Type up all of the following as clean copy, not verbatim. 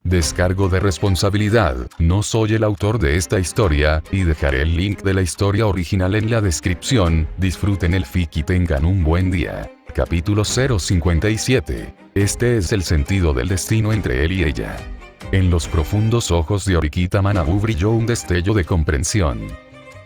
Descargo de responsabilidad, no soy el autor de esta historia, y dejaré el link de la historia original en la descripción. Disfruten el fic y tengan un buen día. Capítulo 057. Este es el sentido del destino entre él y ella. En los profundos ojos de Horikita Manabu brilló un destello de comprensión.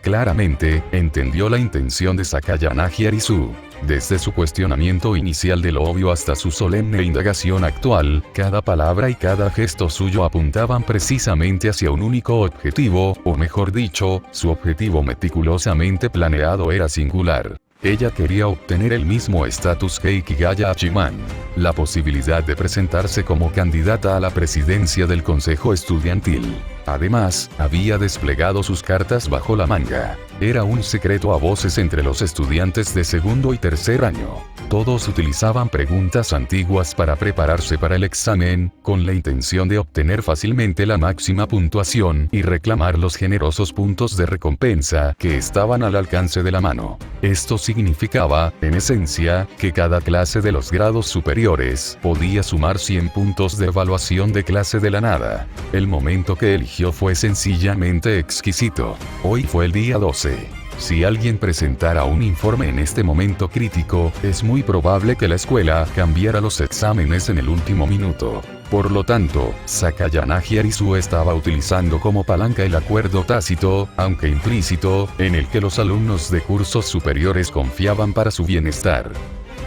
Claramente, entendió la intención de Sakayanagi Arisu. Desde su cuestionamiento inicial de lo obvio hasta su solemne indagación actual, cada palabra y cada gesto suyo apuntaban precisamente hacia un único objetivo, o mejor dicho, su objetivo meticulosamente planeado era singular. Ella quería obtener el mismo estatus que Ikigaya Hachiman, la posibilidad de presentarse como candidata a la presidencia del Consejo Estudiantil. Además, había desplegado sus cartas bajo la manga. Era un secreto a voces entre los estudiantes de segundo y tercer año. Todos utilizaban preguntas antiguas para prepararse para el examen, con la intención de obtener fácilmente la máxima puntuación y reclamar los generosos puntos de recompensa que estaban al alcance de la mano. Esto significaba, en esencia, que cada clase de los grados superiores podía sumar 100 puntos de evaluación de clase de la nada. El momento que eligió fue sencillamente exquisito. Hoy fue el día 12. Si alguien presentara un informe en este momento crítico, es muy probable que la escuela cambiara los exámenes en el último minuto. Por lo tanto, Sakayanagi Arisu estaba utilizando como palanca el acuerdo tácito, aunque implícito, en el que los alumnos de cursos superiores confiaban para su bienestar.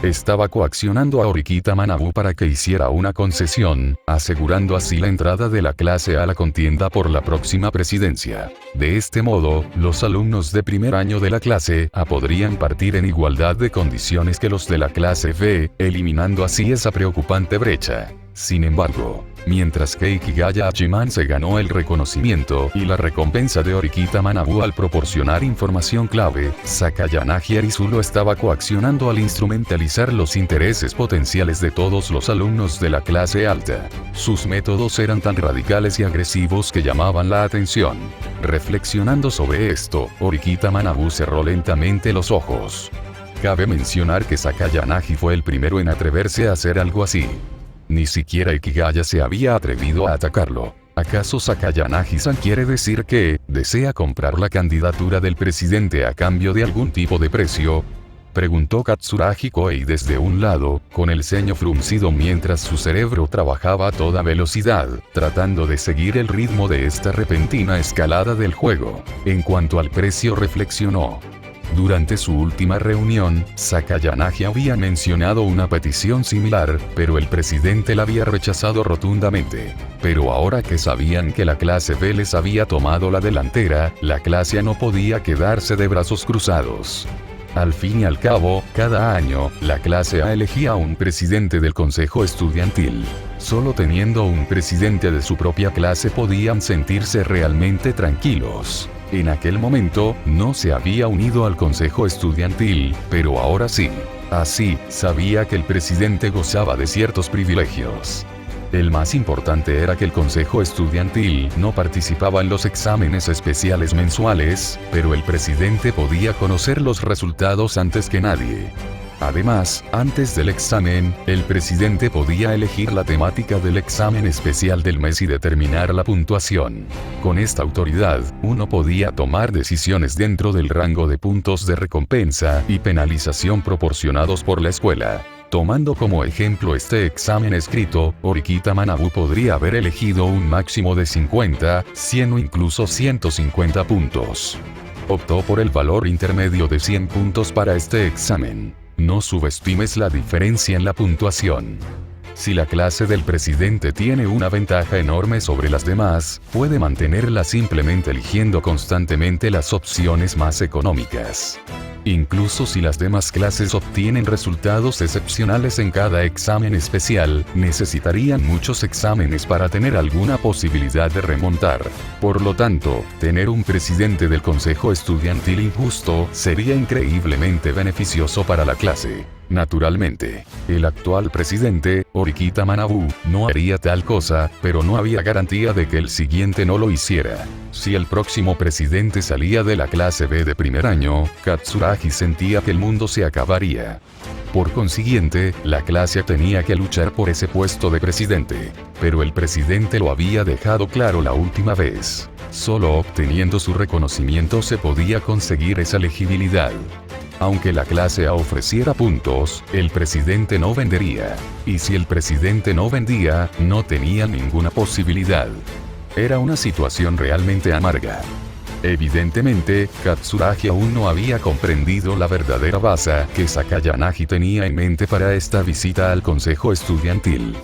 Estaba coaccionando a Horikita Manabu para que hiciera una concesión, asegurando así la entrada de la clase a la contienda por la próxima presidencia. De este modo, los alumnos de primer año de la clase A podrían partir en igualdad de condiciones que los de la clase B, eliminando así esa preocupante brecha. Sin embargo, mientras que Ikigaya Hachiman se ganó el reconocimiento y la recompensa de Horikita Manabu al proporcionar información clave, Sakayanagi Arisu lo estaba coaccionando al instrumentalizar los intereses potenciales de todos los alumnos de la clase alta. Sus métodos eran tan radicales y agresivos que llamaban la atención. Reflexionando sobre esto, Horikita Manabu cerró lentamente los ojos. Cabe mencionar que Sakayanagi fue el primero en atreverse a hacer algo así. Ni siquiera Ikigaya se había atrevido a atacarlo. ¿Acaso Sakayanagi-san quiere decir que desea comprar la candidatura del presidente a cambio de algún tipo de precio? Preguntó Katsuragi Koei desde un lado, con el ceño fruncido mientras su cerebro trabajaba a toda velocidad, tratando de seguir el ritmo de esta repentina escalada del juego. En cuanto al precio, reflexionó. Durante su última reunión, Sakayanagi había mencionado una petición similar, pero el presidente la había rechazado rotundamente. Pero ahora que sabían que la clase B les había tomado la delantera, la clase A no podía quedarse de brazos cruzados. Al fin y al cabo, cada año, la clase A elegía a un presidente del consejo estudiantil. Solo teniendo un presidente de su propia clase podían sentirse realmente tranquilos. En aquel momento, no se había unido al consejo estudiantil, pero ahora sí. Así, sabía que el presidente gozaba de ciertos privilegios. El más importante era que el consejo estudiantil no participaba en los exámenes especiales mensuales, pero el presidente podía conocer los resultados antes que nadie. Además, antes del examen, el presidente podía elegir la temática del examen especial del mes y determinar la puntuación. Con esta autoridad, uno podía tomar decisiones dentro del rango de puntos de recompensa y penalización proporcionados por la escuela. Tomando como ejemplo este examen escrito, Horikita Manabu podría haber elegido un máximo de 50, 100 o incluso 150 puntos. Optó por el valor intermedio de 100 puntos para este examen. No subestimes la diferencia en la puntuación. Si la clase del presidente tiene una ventaja enorme sobre las demás, puede mantenerla simplemente eligiendo constantemente las opciones más económicas. Incluso si las demás clases obtienen resultados excepcionales en cada examen especial, necesitarían muchos exámenes para tener alguna posibilidad de remontar. Por lo tanto, tener un presidente del consejo estudiantil injusto sería increíblemente beneficioso para la clase. Naturalmente, el actual presidente, Horikita Manabu, no haría tal cosa, pero no había garantía de que el siguiente no lo hiciera. Si el próximo presidente salía de la clase B de primer año, Katsuragi sentía que el mundo se acabaría. Por consiguiente, la clase tenía que luchar por ese puesto de presidente. Pero el presidente lo había dejado claro la última vez. Solo obteniendo su reconocimiento se podía conseguir esa elegibilidad. Aunque la clase A ofreciera puntos, el presidente no vendería. Y si el presidente no vendía, no tenía ninguna posibilidad. Era una situación realmente amarga. Evidentemente, Katsuragi aún no había comprendido la verdadera base que Sakayanagi tenía en mente para esta visita al consejo estudiantil.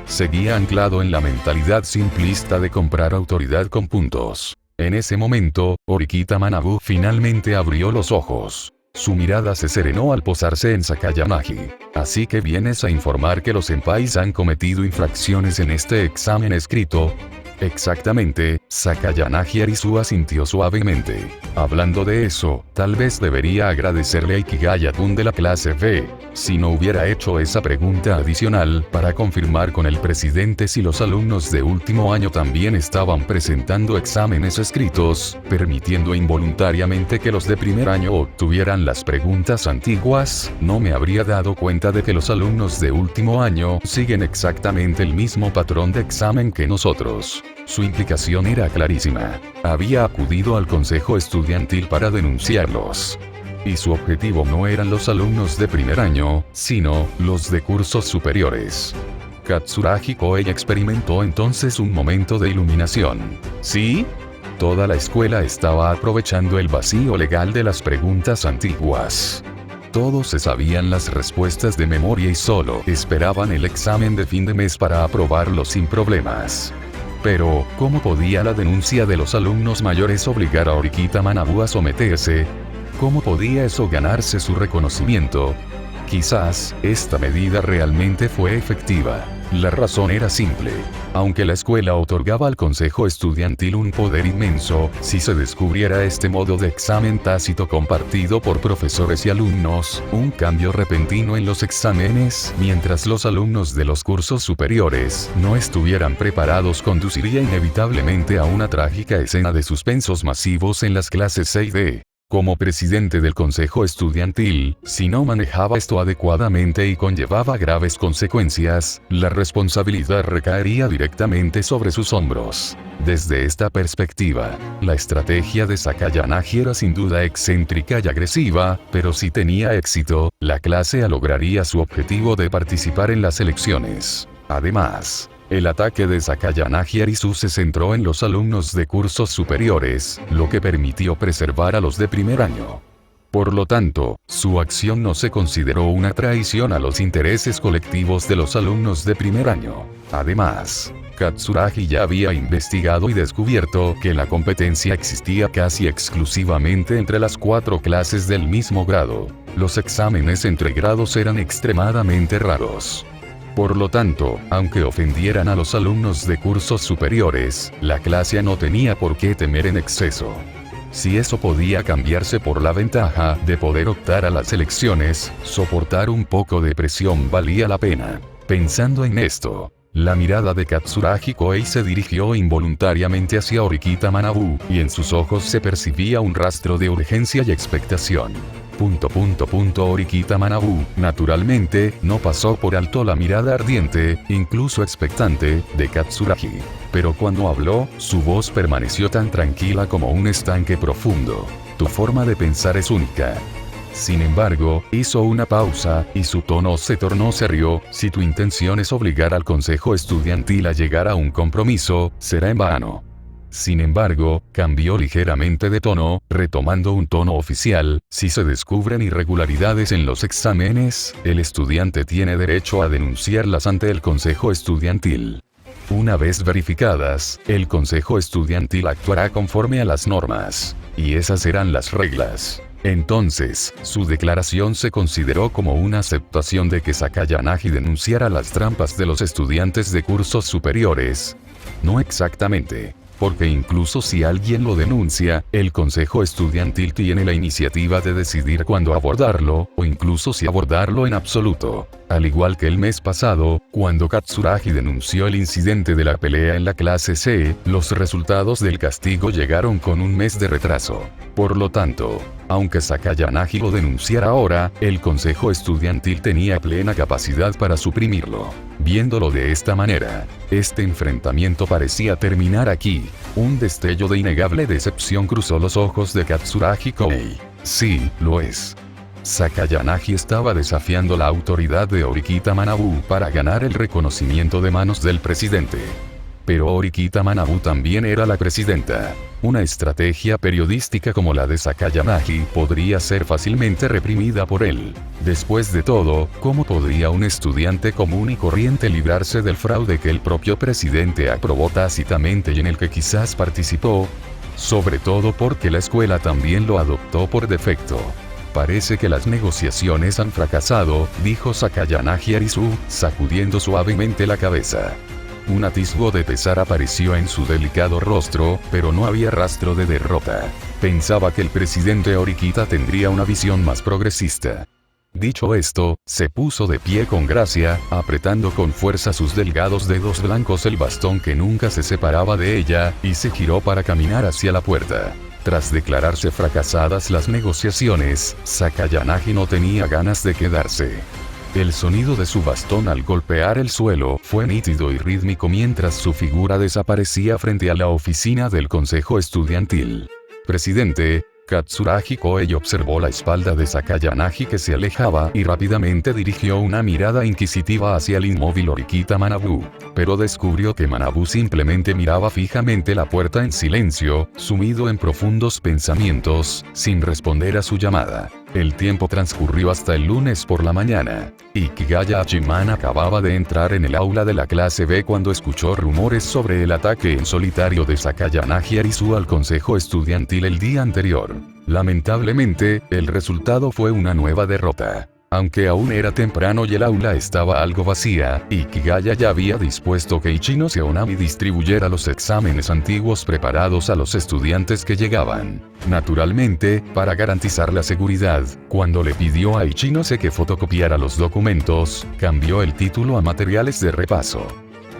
Seguía anclado en la mentalidad simplista de comprar autoridad con puntos. En ese momento, Horikita Manabu finalmente abrió los ojos. Su mirada se serenó al posarse en Sakayanagi. Así que vienes a informar que los senpais han cometido infracciones en este examen escrito. Exactamente, Sakayanagi Arisu asintió suavemente. Hablando de eso, tal vez debería agradecerle a Ikigaya-kun de la clase B. Si no hubiera hecho esa pregunta adicional para confirmar con el presidente si los alumnos de último año también estaban presentando exámenes escritos, permitiendo involuntariamente que los de primer año obtuvieran las preguntas antiguas, no me habría dado cuenta de que los alumnos de último año siguen exactamente el mismo patrón de examen que nosotros. Su implicación era clarísima. Había acudido al consejo estudiantil para denunciarlos. Y su objetivo no eran los alumnos de primer año, sino los de cursos superiores. Katsuragi Koei experimentó entonces un momento de iluminación. ¿Sí? Toda la escuela estaba aprovechando el vacío legal de las preguntas antiguas. Todos se sabían las respuestas de memoria y solo esperaban el examen de fin de mes para aprobarlo sin problemas. Pero, ¿cómo podía la denuncia de los alumnos mayores obligar a Horikita Manabu a someterse? ¿Cómo podía eso ganarse su reconocimiento? Quizás, esta medida realmente fue efectiva. La razón era simple. Aunque la escuela otorgaba al consejo estudiantil un poder inmenso, si se descubriera este modo de examen tácito compartido por profesores y alumnos, un cambio repentino en los exámenes, mientras los alumnos de los cursos superiores no estuvieran preparados, conduciría inevitablemente a una trágica escena de suspensos masivos en las clases C y D. Como presidente del consejo estudiantil, si no manejaba esto adecuadamente y conllevaba graves consecuencias, la responsabilidad recaería directamente sobre sus hombros. Desde esta perspectiva, la estrategia de Sakayanagi era sin duda excéntrica y agresiva, pero si tenía éxito, la clase A lograría su objetivo de participar en las elecciones. Además, el ataque de Sakayanagi Arisu se centró en los alumnos de cursos superiores, lo que permitió preservar a los de primer año. Por lo tanto, su acción no se consideró una traición a los intereses colectivos de los alumnos de primer año. Además, Katsuragi ya había investigado y descubierto que la competencia existía casi exclusivamente entre las 4 clases del mismo grado. Los exámenes entre grados eran extremadamente raros. Por lo tanto, aunque ofendieran a los alumnos de cursos superiores, la clase A no tenía por qué temer en exceso. Si eso podía cambiarse por la ventaja de poder optar a las elecciones, soportar un poco de presión valía la pena. Pensando en esto, la mirada de Katsuragi Koei se dirigió involuntariamente hacia Horikita Manabu, y en sus ojos se percibía un rastro de urgencia y expectación. Horikita Manabu, naturalmente, no pasó por alto la mirada ardiente, incluso expectante, de Katsuragi. Pero cuando habló, su voz permaneció tan tranquila como un estanque profundo. Tu forma de pensar es única. Sin embargo, hizo una pausa, y su tono se tornó serio. Si tu intención es obligar al consejo estudiantil a llegar a un compromiso, será en vano. Sin embargo, cambió ligeramente de tono, retomando un tono oficial. Si se descubren irregularidades en los exámenes, el estudiante tiene derecho a denunciarlas ante el consejo estudiantil. Una vez verificadas, el consejo estudiantil actuará conforme a las normas. Y esas serán las reglas. Entonces, su declaración se consideró como una aceptación de que Sakayanagi denunciara las trampas de los estudiantes de cursos superiores. No exactamente. Porque incluso si alguien lo denuncia, el consejo estudiantil tiene la iniciativa de decidir cuándo abordarlo, o incluso si abordarlo en absoluto. Al igual que el mes pasado, cuando Katsuragi denunció el incidente de la pelea en la clase C, los resultados del castigo llegaron con un mes de retraso. Por lo tanto, aunque Sakayanagi lo denunciara ahora, el consejo estudiantil tenía plena capacidad para suprimirlo. Viéndolo de esta manera, este enfrentamiento parecía terminar aquí. Un destello de innegable decepción cruzó los ojos de Katsuragi Koei. Sí, lo es. Sakayanagi estaba desafiando la autoridad de Orikita Manabu para ganar el reconocimiento de manos del presidente. Pero Orikita Manabu también era la presidenta. Una estrategia periodística como la de Sakayanagi podría ser fácilmente reprimida por él. Después de todo, ¿cómo podría un estudiante común y corriente librarse del fraude que el propio presidente aprobó tácitamente y en el que quizás participó? Sobre todo porque la escuela también lo adoptó por defecto. Parece que las negociaciones han fracasado, dijo Sakayanagi Arisu, sacudiendo suavemente la cabeza. Un atisbo de pesar apareció en su delicado rostro, pero no había rastro de derrota. Pensaba que el presidente Orikita tendría una visión más progresista. Dicho esto, se puso de pie con gracia, apretando con fuerza sus delgados dedos blancos el bastón que nunca se separaba de ella, y se giró para caminar hacia la puerta. Tras declararse fracasadas las negociaciones, Sakayanagi no tenía ganas de quedarse. El sonido de su bastón al golpear el suelo fue nítido y rítmico mientras su figura desaparecía frente a la oficina del consejo estudiantil. Presidente, Katsuragi Koei observó la espalda de Sakayanagi que se alejaba y rápidamente dirigió una mirada inquisitiva hacia el inmóvil Orikita Manabu, pero descubrió que Manabu simplemente miraba fijamente la puerta en silencio, sumido en profundos pensamientos, sin responder a su llamada. El tiempo transcurrió hasta el lunes por la mañana. Ikigaya Hachiman acababa de entrar en el aula de la clase B cuando escuchó rumores sobre el ataque en solitario de Sakayanagi Arisu al consejo estudiantil el día anterior. Lamentablemente, el resultado fue una nueva derrota. Aunque aún era temprano y el aula estaba algo vacía, Ikigaya ya había dispuesto que Ichino Seonami distribuyera los exámenes antiguos preparados a los estudiantes que llegaban. Naturalmente, para garantizar la seguridad, cuando le pidió a Ichinose que fotocopiara los documentos, cambió el título a materiales de repaso.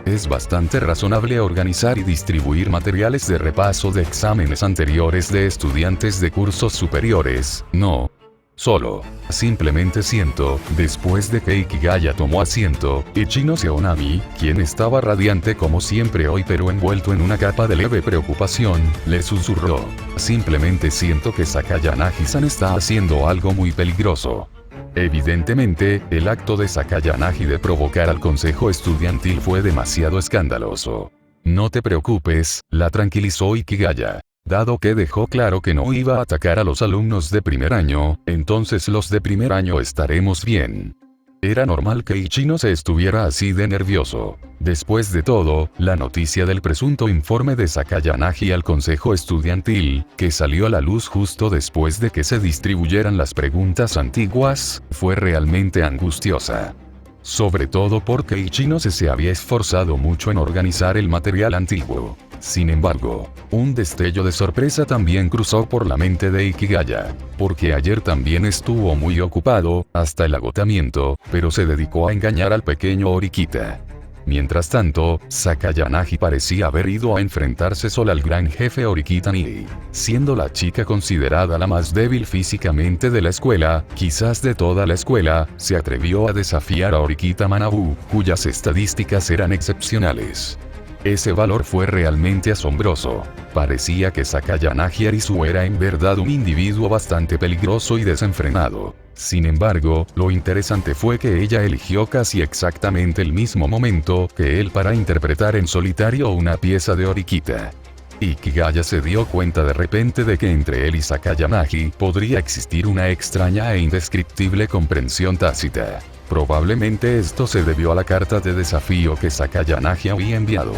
Es bastante razonable organizar y distribuir materiales de repaso de exámenes anteriores de estudiantes de cursos superiores, ¿no? Solo, simplemente siento, después de que Ikigaya tomó asiento, Ichino Seonami, quien estaba radiante como siempre hoy pero envuelto en una capa de leve preocupación, le susurró. Simplemente siento que Sakayanagi-san está haciendo algo muy peligroso. Evidentemente, el acto de Sakayanagi de provocar al consejo estudiantil fue demasiado escandaloso. No te preocupes, la tranquilizó Ikigaya. Dado que dejó claro que no iba a atacar a los alumnos de primer año, entonces los de primer año estaremos bien. Era normal que Ichino se estuviera así de nervioso. Después de todo, la noticia del presunto informe de Sakayanagi al consejo estudiantil, que salió a la luz justo después de que se distribuyeran las preguntas antiguas, fue realmente angustiosa. Sobre todo porque Ichino se había esforzado mucho en organizar el material antiguo. Sin embargo, un destello de sorpresa también cruzó por la mente de Ikigaya, porque ayer también estuvo muy ocupado, hasta el agotamiento, pero se dedicó a engañar al pequeño Orikita. Mientras tanto, Sakayanagi parecía haber ido a enfrentarse sola al gran jefe Orikita Nii. Siendo la chica considerada la más débil físicamente de la escuela, quizás de toda la escuela, se atrevió a desafiar a Orikita Manabu, cuyas estadísticas eran excepcionales. Ese valor fue realmente asombroso. Parecía que Sakayanagi Arisu era en verdad un individuo bastante peligroso y desenfrenado. Sin embargo, lo interesante fue que ella eligió casi exactamente el mismo momento que él para interpretar en solitario una pieza de Orikita. Ikigaya se dio cuenta de repente de que entre él y Sakayanagi podría existir una extraña e indescriptible comprensión tácita. Probablemente esto se debió a la carta de desafío que Sakayanagi había enviado.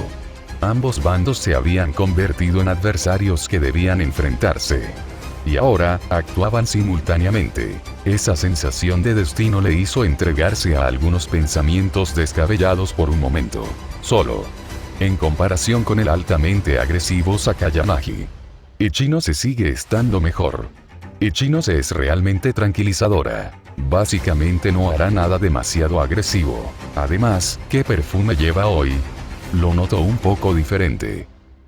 Ambos bandos se habían convertido en adversarios que debían enfrentarse. Y ahora, actuaban simultáneamente. Esa sensación de destino le hizo entregarse a algunos pensamientos descabellados por un momento. Solo. En comparación con el altamente agresivo Sakayanagi, Ichino se sigue estando mejor. Ichinose es realmente tranquilizadora. Básicamente no hará nada demasiado agresivo. Además, ¿qué perfume lleva hoy? Lo noto un poco diferente.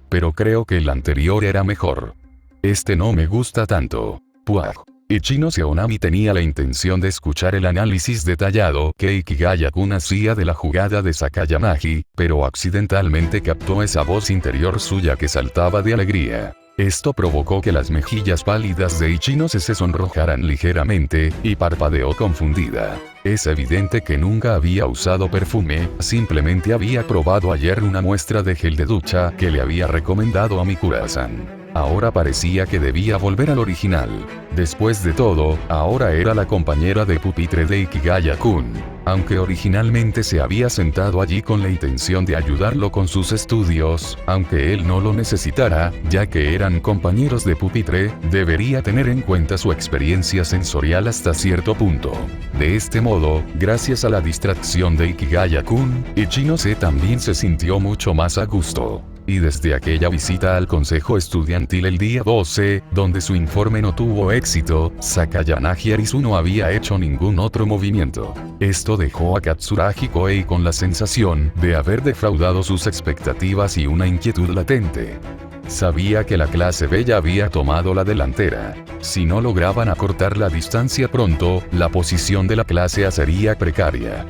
Pero creo que el anterior era mejor. Este no me gusta tanto. Puaj. Ichinose Onami tenía la intención de escuchar el análisis detallado que Ikigaya-kun hacía de la jugada de Sakayanagi, pero accidentalmente captó esa voz interior suya que saltaba de alegría. Esto provocó que las mejillas pálidas de Ichinose se sonrojaran ligeramente, y parpadeó confundida. Es evidente que nunca había usado perfume, simplemente había probado ayer una muestra de gel de ducha que le había recomendado a Mikura-san. Ahora parecía que debía volver al original. Después de todo, ahora era la compañera de pupitre de Ikigaya-kun. Aunque originalmente se había sentado allí con la intención de ayudarlo con sus estudios, aunque él no lo necesitara, ya que eran compañeros de pupitre, debería tener en cuenta su experiencia sensorial hasta cierto punto. De este modo, gracias a la distracción de Ikigaya-kun, Ichinose también se sintió mucho más a gusto. Y desde aquella visita al consejo estudiantil el día 12, donde su informe no tuvo éxito, Sakayanagi Arisu no había hecho ningún otro movimiento. Esto dejó a Katsuragi Koei con la sensación de haber defraudado sus expectativas y una inquietud latente. Sabía que la clase B ya había tomado la delantera. Si no lograban acortar la distancia pronto, la posición de la clase A sería precaria.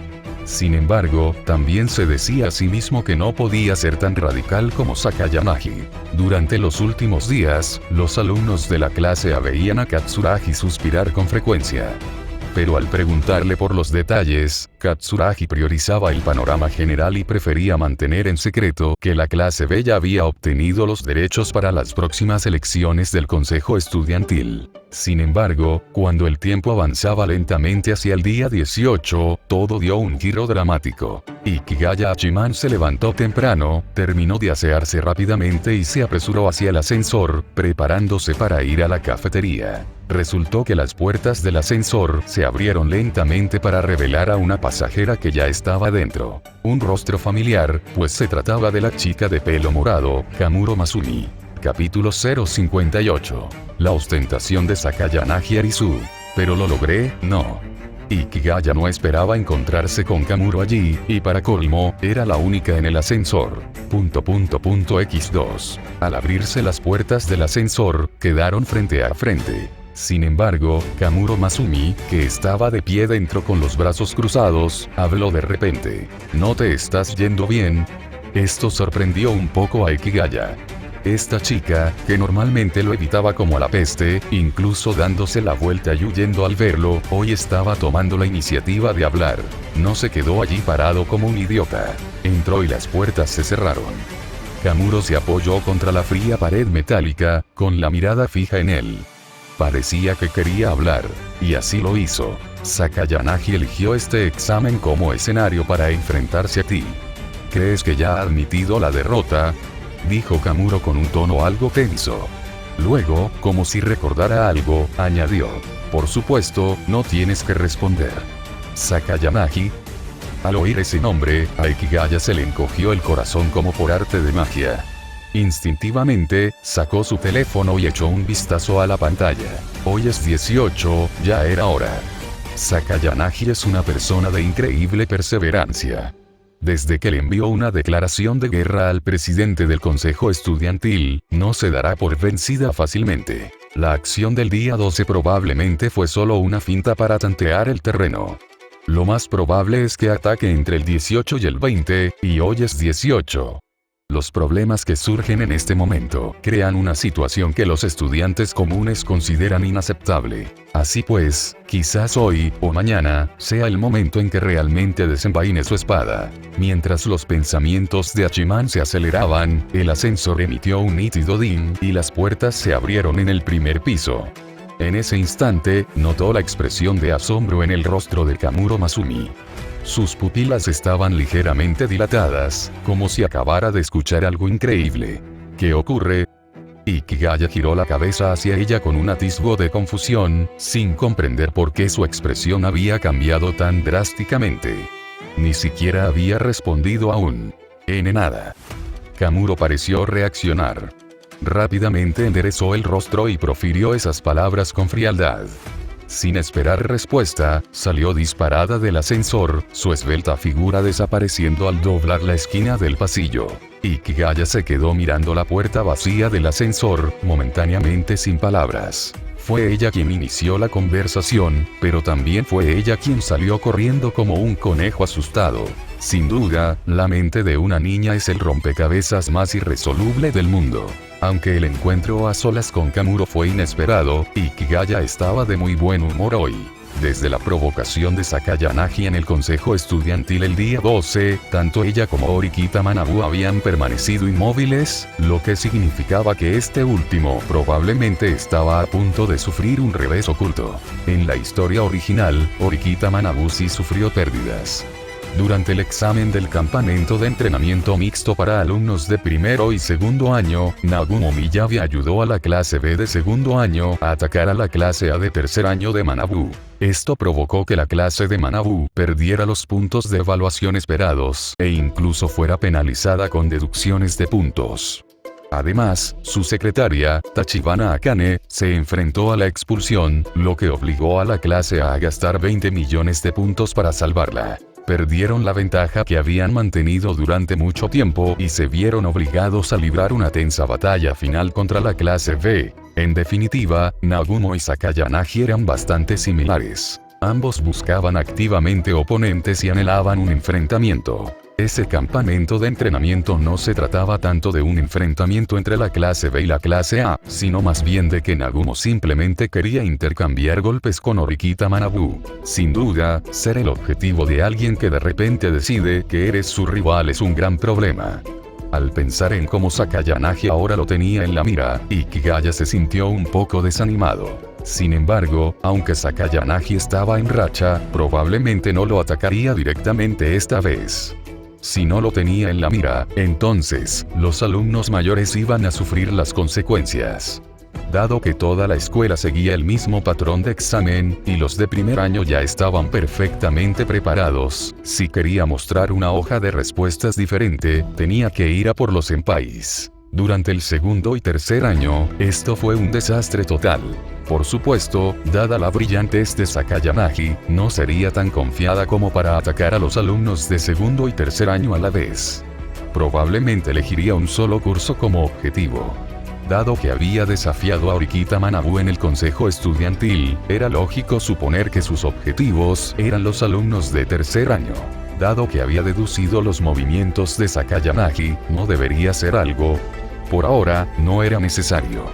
Sin embargo, también se decía a sí mismo que no podía ser tan radical como Sakayanagi. Durante los últimos días, los alumnos de la clase A veían a Katsuragi suspirar con frecuencia. Pero al preguntarle por los detalles, Katsuragi priorizaba el panorama general y prefería mantener en secreto que la clase B ya había obtenido los derechos para las próximas elecciones del consejo estudiantil. Sin embargo, cuando el tiempo avanzaba lentamente hacia el día 18, todo dio un giro dramático. Ikigaya Hachiman se levantó temprano, terminó de asearse rápidamente y se apresuró hacia el ascensor, preparándose para ir a la cafetería. Resultó que las puertas del ascensor se abrieron lentamente para revelar a una pasajera que ya estaba dentro. Un rostro familiar, pues se trataba de la chica de pelo morado, Kamuro Masumi. Capítulo 058. La ostentación de Sakayanagi Arisu. ¿Pero lo logré? No. Ikigaya no esperaba encontrarse con Kamuro allí, y para colmo, era la única en el ascensor. X2. Al abrirse las puertas del ascensor, quedaron frente a frente. Sin embargo, Kamuro Masumi, que estaba de pie dentro con los brazos cruzados, habló de repente. ¿No te estás yendo bien? Esto sorprendió un poco a Ikigaya. Esta chica, que normalmente lo evitaba como a la peste, incluso dándose la vuelta y huyendo al verlo, hoy estaba tomando la iniciativa de hablar. No se quedó allí parado como un idiota. Entró y las puertas se cerraron. Kamuro se apoyó contra la fría pared metálica, con la mirada fija en él. Parecía que quería hablar, y así lo hizo. Sakayanagi eligió este examen como escenario para enfrentarse a ti. ¿Crees que ya ha admitido la derrota?, dijo Kamuro con un tono algo tenso. Luego, como si recordara algo, añadió. Por supuesto, no tienes que responder. Sakayanagi. Al oír ese nombre, a Ikigaya se le encogió el corazón como por arte de magia. Instintivamente, sacó su teléfono y echó un vistazo a la pantalla. Hoy es 18, ya era hora. Sakayanagi es una persona de increíble perseverancia. Desde que le envió una declaración de guerra al presidente del consejo estudiantil, no se dará por vencida fácilmente. La acción del día 12 probablemente fue solo una finta para tantear el terreno. Lo más probable es que ataque entre el 18 y el 20, y hoy es 18. Los problemas que surgen en este momento crean una situación que los estudiantes comunes consideran inaceptable. Así pues, quizás hoy, o mañana, sea el momento en que realmente desenvaine su espada. Mientras los pensamientos de Hachiman se aceleraban, el ascensor emitió un nítido ding, y las puertas se abrieron en el primer piso. En ese instante, notó la expresión de asombro en el rostro de Kamuro Masumi. Sus pupilas estaban ligeramente dilatadas, como si acabara de escuchar algo increíble. ¿Qué ocurre? Ikigaya giró la cabeza hacia ella con un atisbo de confusión, sin comprender por qué su expresión había cambiado tan drásticamente. Ni siquiera había respondido aún. Nada. Kamuro pareció reaccionar. Rápidamente enderezó el rostro y profirió esas palabras con frialdad. Sin esperar respuesta, salió disparada del ascensor, su esbelta figura desapareciendo al doblar la esquina del pasillo. Ikigaya se quedó mirando la puerta vacía del ascensor, momentáneamente sin palabras. Fue ella quien inició la conversación, pero también fue ella quien salió corriendo como un conejo asustado. Sin duda, la mente de una niña es el rompecabezas más irresoluble del mundo. Aunque el encuentro a solas con Kamuro fue inesperado, Ikigaya estaba de muy buen humor hoy. Desde la provocación de Sakayanagi en el consejo estudiantil el día 12, tanto ella como Orikita Manabu habían permanecido inmóviles, lo que significaba que este último probablemente estaba a punto de sufrir un revés oculto. En la historia original, Orikita Manabu sí sufrió pérdidas. Durante el examen del campamento de entrenamiento mixto para alumnos de primero y segundo año, Nagumo Miyabi ayudó a la clase B de segundo año a atacar a la clase A de tercer año de Manabu. Esto provocó que la clase de Manabu perdiera los puntos de evaluación esperados e incluso fuera penalizada con deducciones de puntos. Además, su secretaria, Tachibana Akane, se enfrentó a la expulsión, lo que obligó a la clase A gastar 20 millones de puntos para salvarla. Perdieron la ventaja que habían mantenido durante mucho tiempo y se vieron obligados a librar una tensa batalla final contra la clase B. En definitiva, Nagumo y Sakayanagi eran bastante similares. Ambos buscaban activamente oponentes y anhelaban un enfrentamiento. Ese campamento de entrenamiento no se trataba tanto de un enfrentamiento entre la clase B y la clase A, sino más bien de que Nagumo simplemente quería intercambiar golpes con Orikita Manabu. Sin duda, ser el objetivo de alguien que de repente decide que eres su rival es un gran problema. Al pensar en cómo Sakayanagi ahora lo tenía en la mira, Ikigaya se sintió un poco desanimado. Sin embargo, aunque Sakayanagi estaba en racha, probablemente no lo atacaría directamente esta vez. Si no lo tenía en la mira, entonces, los alumnos mayores iban a sufrir las consecuencias. Dado que toda la escuela seguía el mismo patrón de examen, y los de primer año ya estaban perfectamente preparados, si quería mostrar una hoja de respuestas diferente, tenía que ir a por los senpais. Durante el segundo y tercer año, esto fue un desastre total. Por supuesto, dada la brillantez de Sakayanagi, no sería tan confiada como para atacar a los alumnos de segundo y tercer año a la vez. Probablemente elegiría un solo curso como objetivo. Dado que había desafiado a Orikita Manabu en el consejo estudiantil, era lógico suponer que sus objetivos eran los alumnos de tercer año. Dado que había deducido los movimientos de Sakayanagi, no debería ser algo. Por ahora, no era necesario.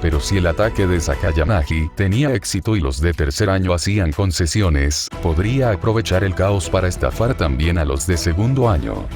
Pero si el ataque de Sakayanagi tenía éxito y los de tercer año hacían concesiones, podría aprovechar el caos para estafar también a los de segundo año.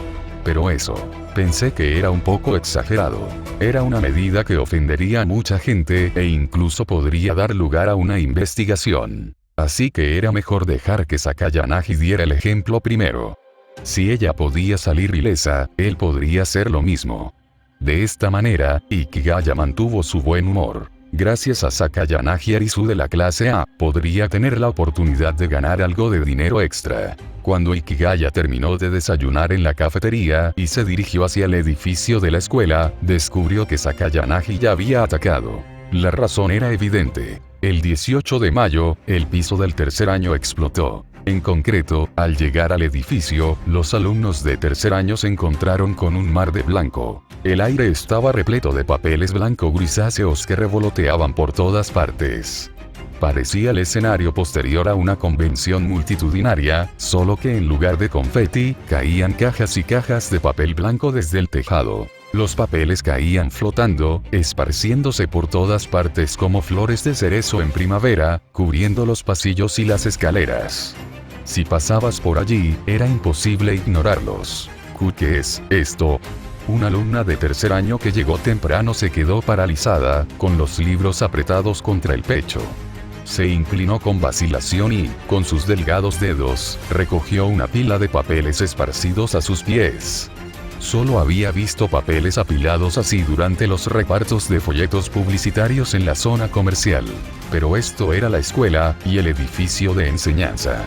Pero eso, pensé que era un poco exagerado. Era una medida que ofendería a mucha gente e incluso podría dar lugar a una investigación. Así que era mejor dejar que Sakayanagi diera el ejemplo primero. Si ella podía salir ilesa, él podría hacer lo mismo. De esta manera, Ikigaya mantuvo su buen humor. Gracias a Sakayanagi Arisu de la clase A, podría tener la oportunidad de ganar algo de dinero extra. Cuando Ikigaya terminó de desayunar en la cafetería y se dirigió hacia el edificio de la escuela, descubrió que Sakayanagi ya había atacado. La razón era evidente. El 18 de mayo, el piso del tercer año explotó. En concreto, al llegar al edificio, los alumnos de tercer año se encontraron con un mar de blanco. El aire estaba repleto de papeles blanco-grisáceos que revoloteaban por todas partes. Parecía el escenario posterior a una convención multitudinaria, solo que en lugar de confeti, caían cajas y cajas de papel blanco desde el tejado. Los papeles caían flotando, esparciéndose por todas partes como flores de cerezo en primavera, cubriendo los pasillos y las escaleras. Si pasabas por allí, era imposible ignorarlos. ¿Qué es esto? Una alumna de tercer año que llegó temprano se quedó paralizada, con los libros apretados contra el pecho. Se inclinó con vacilación y, con sus delgados dedos, recogió una pila de papeles esparcidos a sus pies. Solo había visto papeles apilados así durante los repartos de folletos publicitarios en la zona comercial. Pero esto era la escuela y el edificio de enseñanza.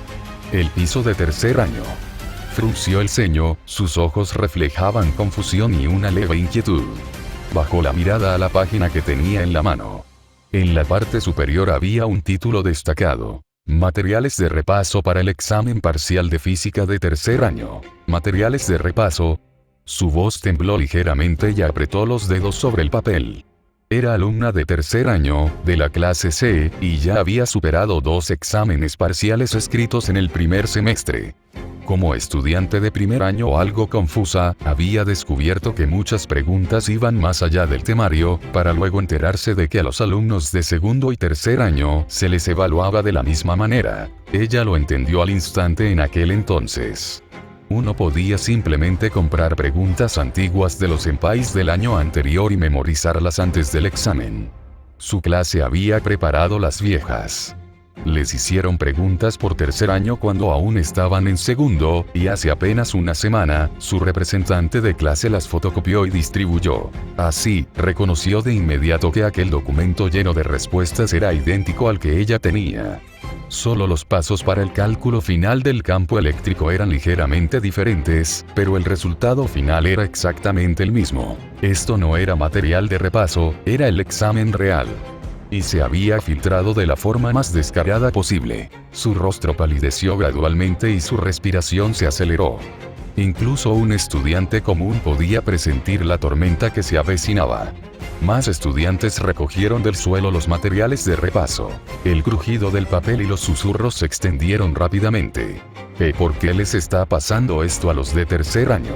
El piso de tercer año. Frunció el ceño, sus ojos reflejaban confusión y una leve inquietud. bajó la mirada a la página que tenía en la mano. En la parte superior había un título destacado. Materiales de repaso para el examen parcial de física de tercer año. Materiales de repaso. Su voz tembló ligeramente y apretó los dedos sobre el papel. Era alumna de tercer año, de la clase C, y ya había superado 2 exámenes parciales escritos en el primer semestre. Como estudiante de primer año algo confusa, había descubierto que muchas preguntas iban más allá del temario, para luego enterarse de que a los alumnos de segundo y tercer año se les evaluaba de la misma manera. Ella lo entendió al instante en aquel entonces. Uno podía simplemente comprar preguntas antiguas de los senpais del año anterior y memorizarlas antes del examen. Su clase había preparado las viejas. Les hicieron preguntas por tercer año cuando aún estaban en segundo, y hace apenas una semana, su representante de clase las fotocopió y distribuyó. Así, reconoció de inmediato que aquel documento lleno de respuestas era idéntico al que ella tenía. Solo los pasos para el cálculo final del campo eléctrico eran ligeramente diferentes, pero el resultado final era exactamente el mismo. Esto no era material de repaso, era el examen real. Y se había filtrado de la forma más descarada posible. Su rostro palideció gradualmente y su respiración se aceleró. Incluso un estudiante común podía presentir la tormenta que se avecinaba. Más estudiantes recogieron del suelo los materiales de repaso. El crujido del papel y los susurros se extendieron rápidamente. ¿Por qué les está pasando esto a los de tercer año?,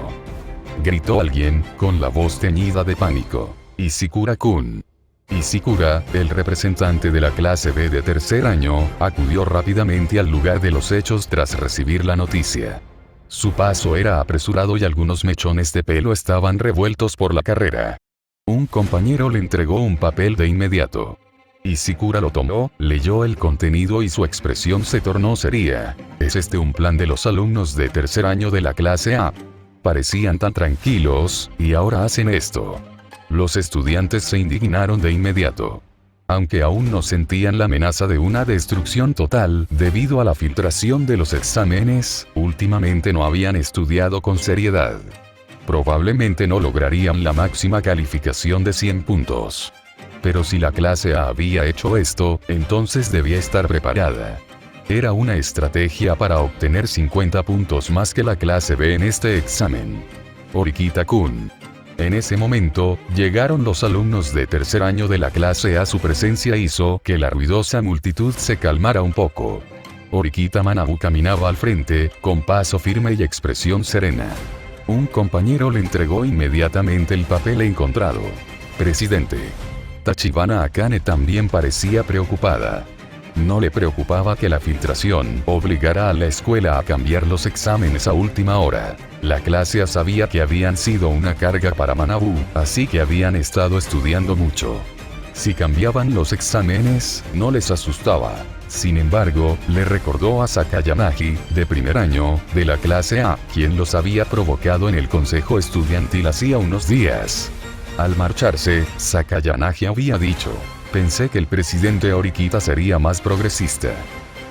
gritó alguien, con la voz teñida de pánico. Ishikura-kun. Ishikura, el representante de la clase B de tercer año, acudió rápidamente al lugar de los hechos tras recibir la noticia. Su paso era apresurado y algunos mechones de pelo estaban revueltos por la carrera. Un compañero le entregó un papel de inmediato. Ishikura lo tomó, leyó el contenido y su expresión se tornó seria. ¿Es este un plan de los alumnos de tercer año de la clase A? Parecían tan tranquilos, y ahora hacen esto. Los estudiantes se indignaron de inmediato. Aunque aún no sentían la amenaza de una destrucción total, debido a la filtración de los exámenes, últimamente no habían estudiado con seriedad. Probablemente no lograrían la máxima calificación de 100 puntos. Pero si la clase A había hecho esto, entonces debía estar preparada. Era una estrategia para obtener 50 puntos más que la clase B en este examen. Orikita-kun. En ese momento, llegaron los alumnos de tercer año de la clase A. Su presencia hizo que la ruidosa multitud se calmara un poco. Orikita Manabu caminaba al frente, con paso firme y expresión serena. Un compañero le entregó inmediatamente el papel encontrado. Presidente. Tachibana Akane también parecía preocupada. No le preocupaba que la filtración obligara a la escuela a cambiar los exámenes a última hora. La clase A sabía que habían sido una carga para Manabu, así que habían estado estudiando mucho. Si cambiaban los exámenes, no les asustaba. Sin embargo, le recordó a Sakayanagi, de primer año, de la clase A, quien los había provocado en el consejo estudiantil hacía unos días. Al marcharse, Sakayanagi había dicho: pensé que el presidente Orikita sería más progresista.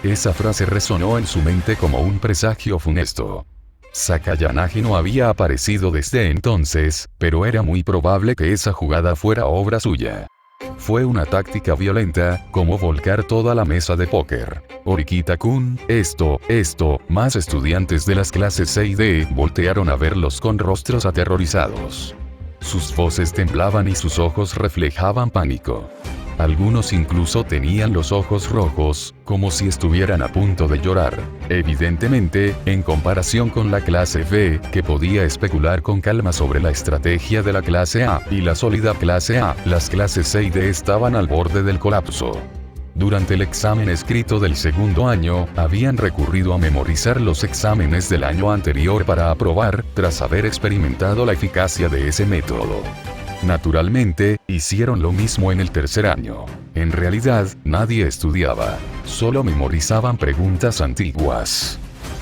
Esa frase resonó en su mente como un presagio funesto. Sakayanagi no había aparecido desde entonces, pero era muy probable que esa jugada fuera obra suya. Fue una táctica violenta, como volcar toda la mesa de póker. Orikita-kun, más estudiantes de las clases C y D voltearon a verlos con rostros aterrorizados. Sus voces temblaban y sus ojos reflejaban pánico. Algunos incluso tenían los ojos rojos, como si estuvieran a punto de llorar. Evidentemente, en comparación con la clase B, que podía especular con calma sobre la estrategia de la clase A y la sólida clase A, las clases C y D estaban al borde del colapso. Durante el examen escrito del segundo año, habían recurrido a memorizar los exámenes del año anterior para aprobar, tras haber experimentado la eficacia de ese método. Naturalmente, hicieron lo mismo en el tercer año. En realidad, nadie estudiaba. Solo memorizaban preguntas antiguas.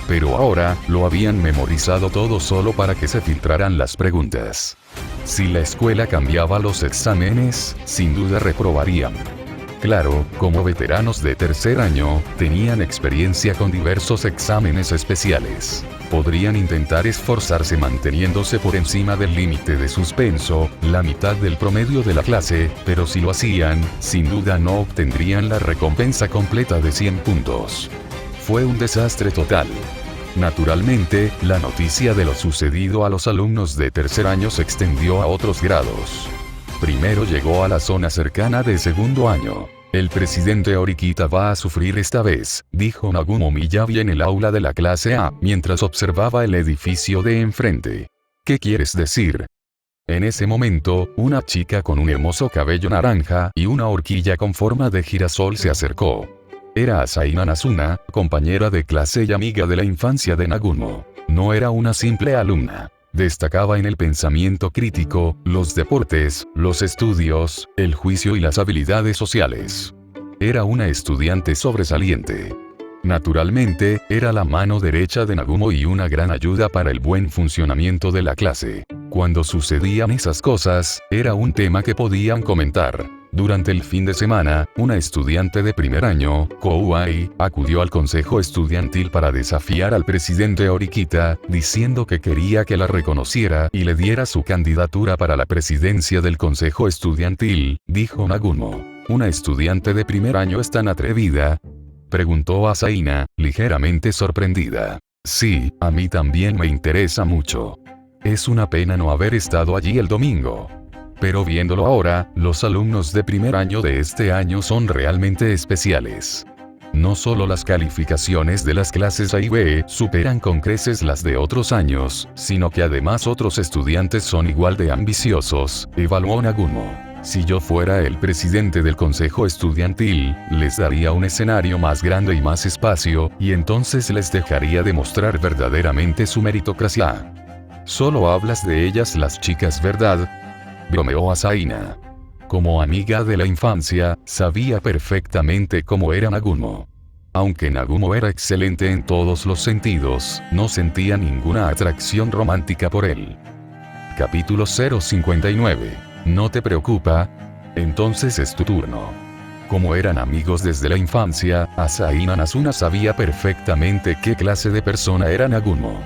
Pero ahora, lo habían memorizado todo solo para que se filtraran las preguntas. Si la escuela cambiaba los exámenes, sin duda reprobarían. Claro, como veteranos de tercer año, tenían experiencia con diversos exámenes especiales. podrían intentar esforzarse manteniéndose por encima del límite de suspenso, la mitad del promedio de la clase, pero si lo hacían, sin duda no obtendrían la recompensa completa de 100 puntos. Fue un desastre total. Naturalmente, la noticia de lo sucedido a los alumnos de tercer año se extendió a otros grados. Primero llegó a la zona cercana de segundo año. El presidente Horikita va a sufrir esta vez, dijo Nagumo Miyabi en el aula de la clase A, mientras observaba el edificio de enfrente. ¿Qué quieres decir? En ese momento, una chica con un hermoso cabello naranja y una horquilla con forma de girasol se acercó. Era Asaina Nazuna, compañera de clase y amiga de la infancia de Nagumo. No era una simple alumna. Destacaba en el pensamiento crítico, los deportes, los estudios, el juicio y las habilidades sociales. Era una estudiante sobresaliente. Naturalmente, era la mano derecha de Nagumo y una gran ayuda para el buen funcionamiento de la clase. Cuando sucedían esas cosas, era un tema que podían comentar. Durante el fin de semana, una estudiante de primer año, Kouai, acudió al consejo estudiantil para desafiar al presidente Horikita, diciendo que quería que la reconociera y le diera su candidatura para la presidencia del consejo estudiantil, dijo Nagumo. ¿Una estudiante de primer año es tan atrevida?, preguntó Asaina, ligeramente sorprendida. Sí, a mí también me interesa mucho. Es una pena no haber estado allí el domingo. Pero viéndolo ahora, los alumnos de primer año de este año son realmente especiales. No solo las calificaciones de las clases A y B superan con creces las de otros años, sino que además otros estudiantes son igual de ambiciosos, evaluó Nagumo. Si yo fuera el presidente del consejo estudiantil, les daría un escenario más grande y más espacio, y entonces les dejaría demostrar verdaderamente su meritocracia. Solo hablas de ellas las chicas, ¿verdad?, bromeó Asaina. Como amiga de la infancia, sabía perfectamente cómo era Nagumo. Aunque Nagumo era excelente en todos los sentidos, no sentía ninguna atracción romántica por él. Capítulo 059. ¿No te preocupa? Entonces es tu turno. Como eran amigos desde la infancia, Asaina Nazuna sabía perfectamente qué clase de persona era Nagumo.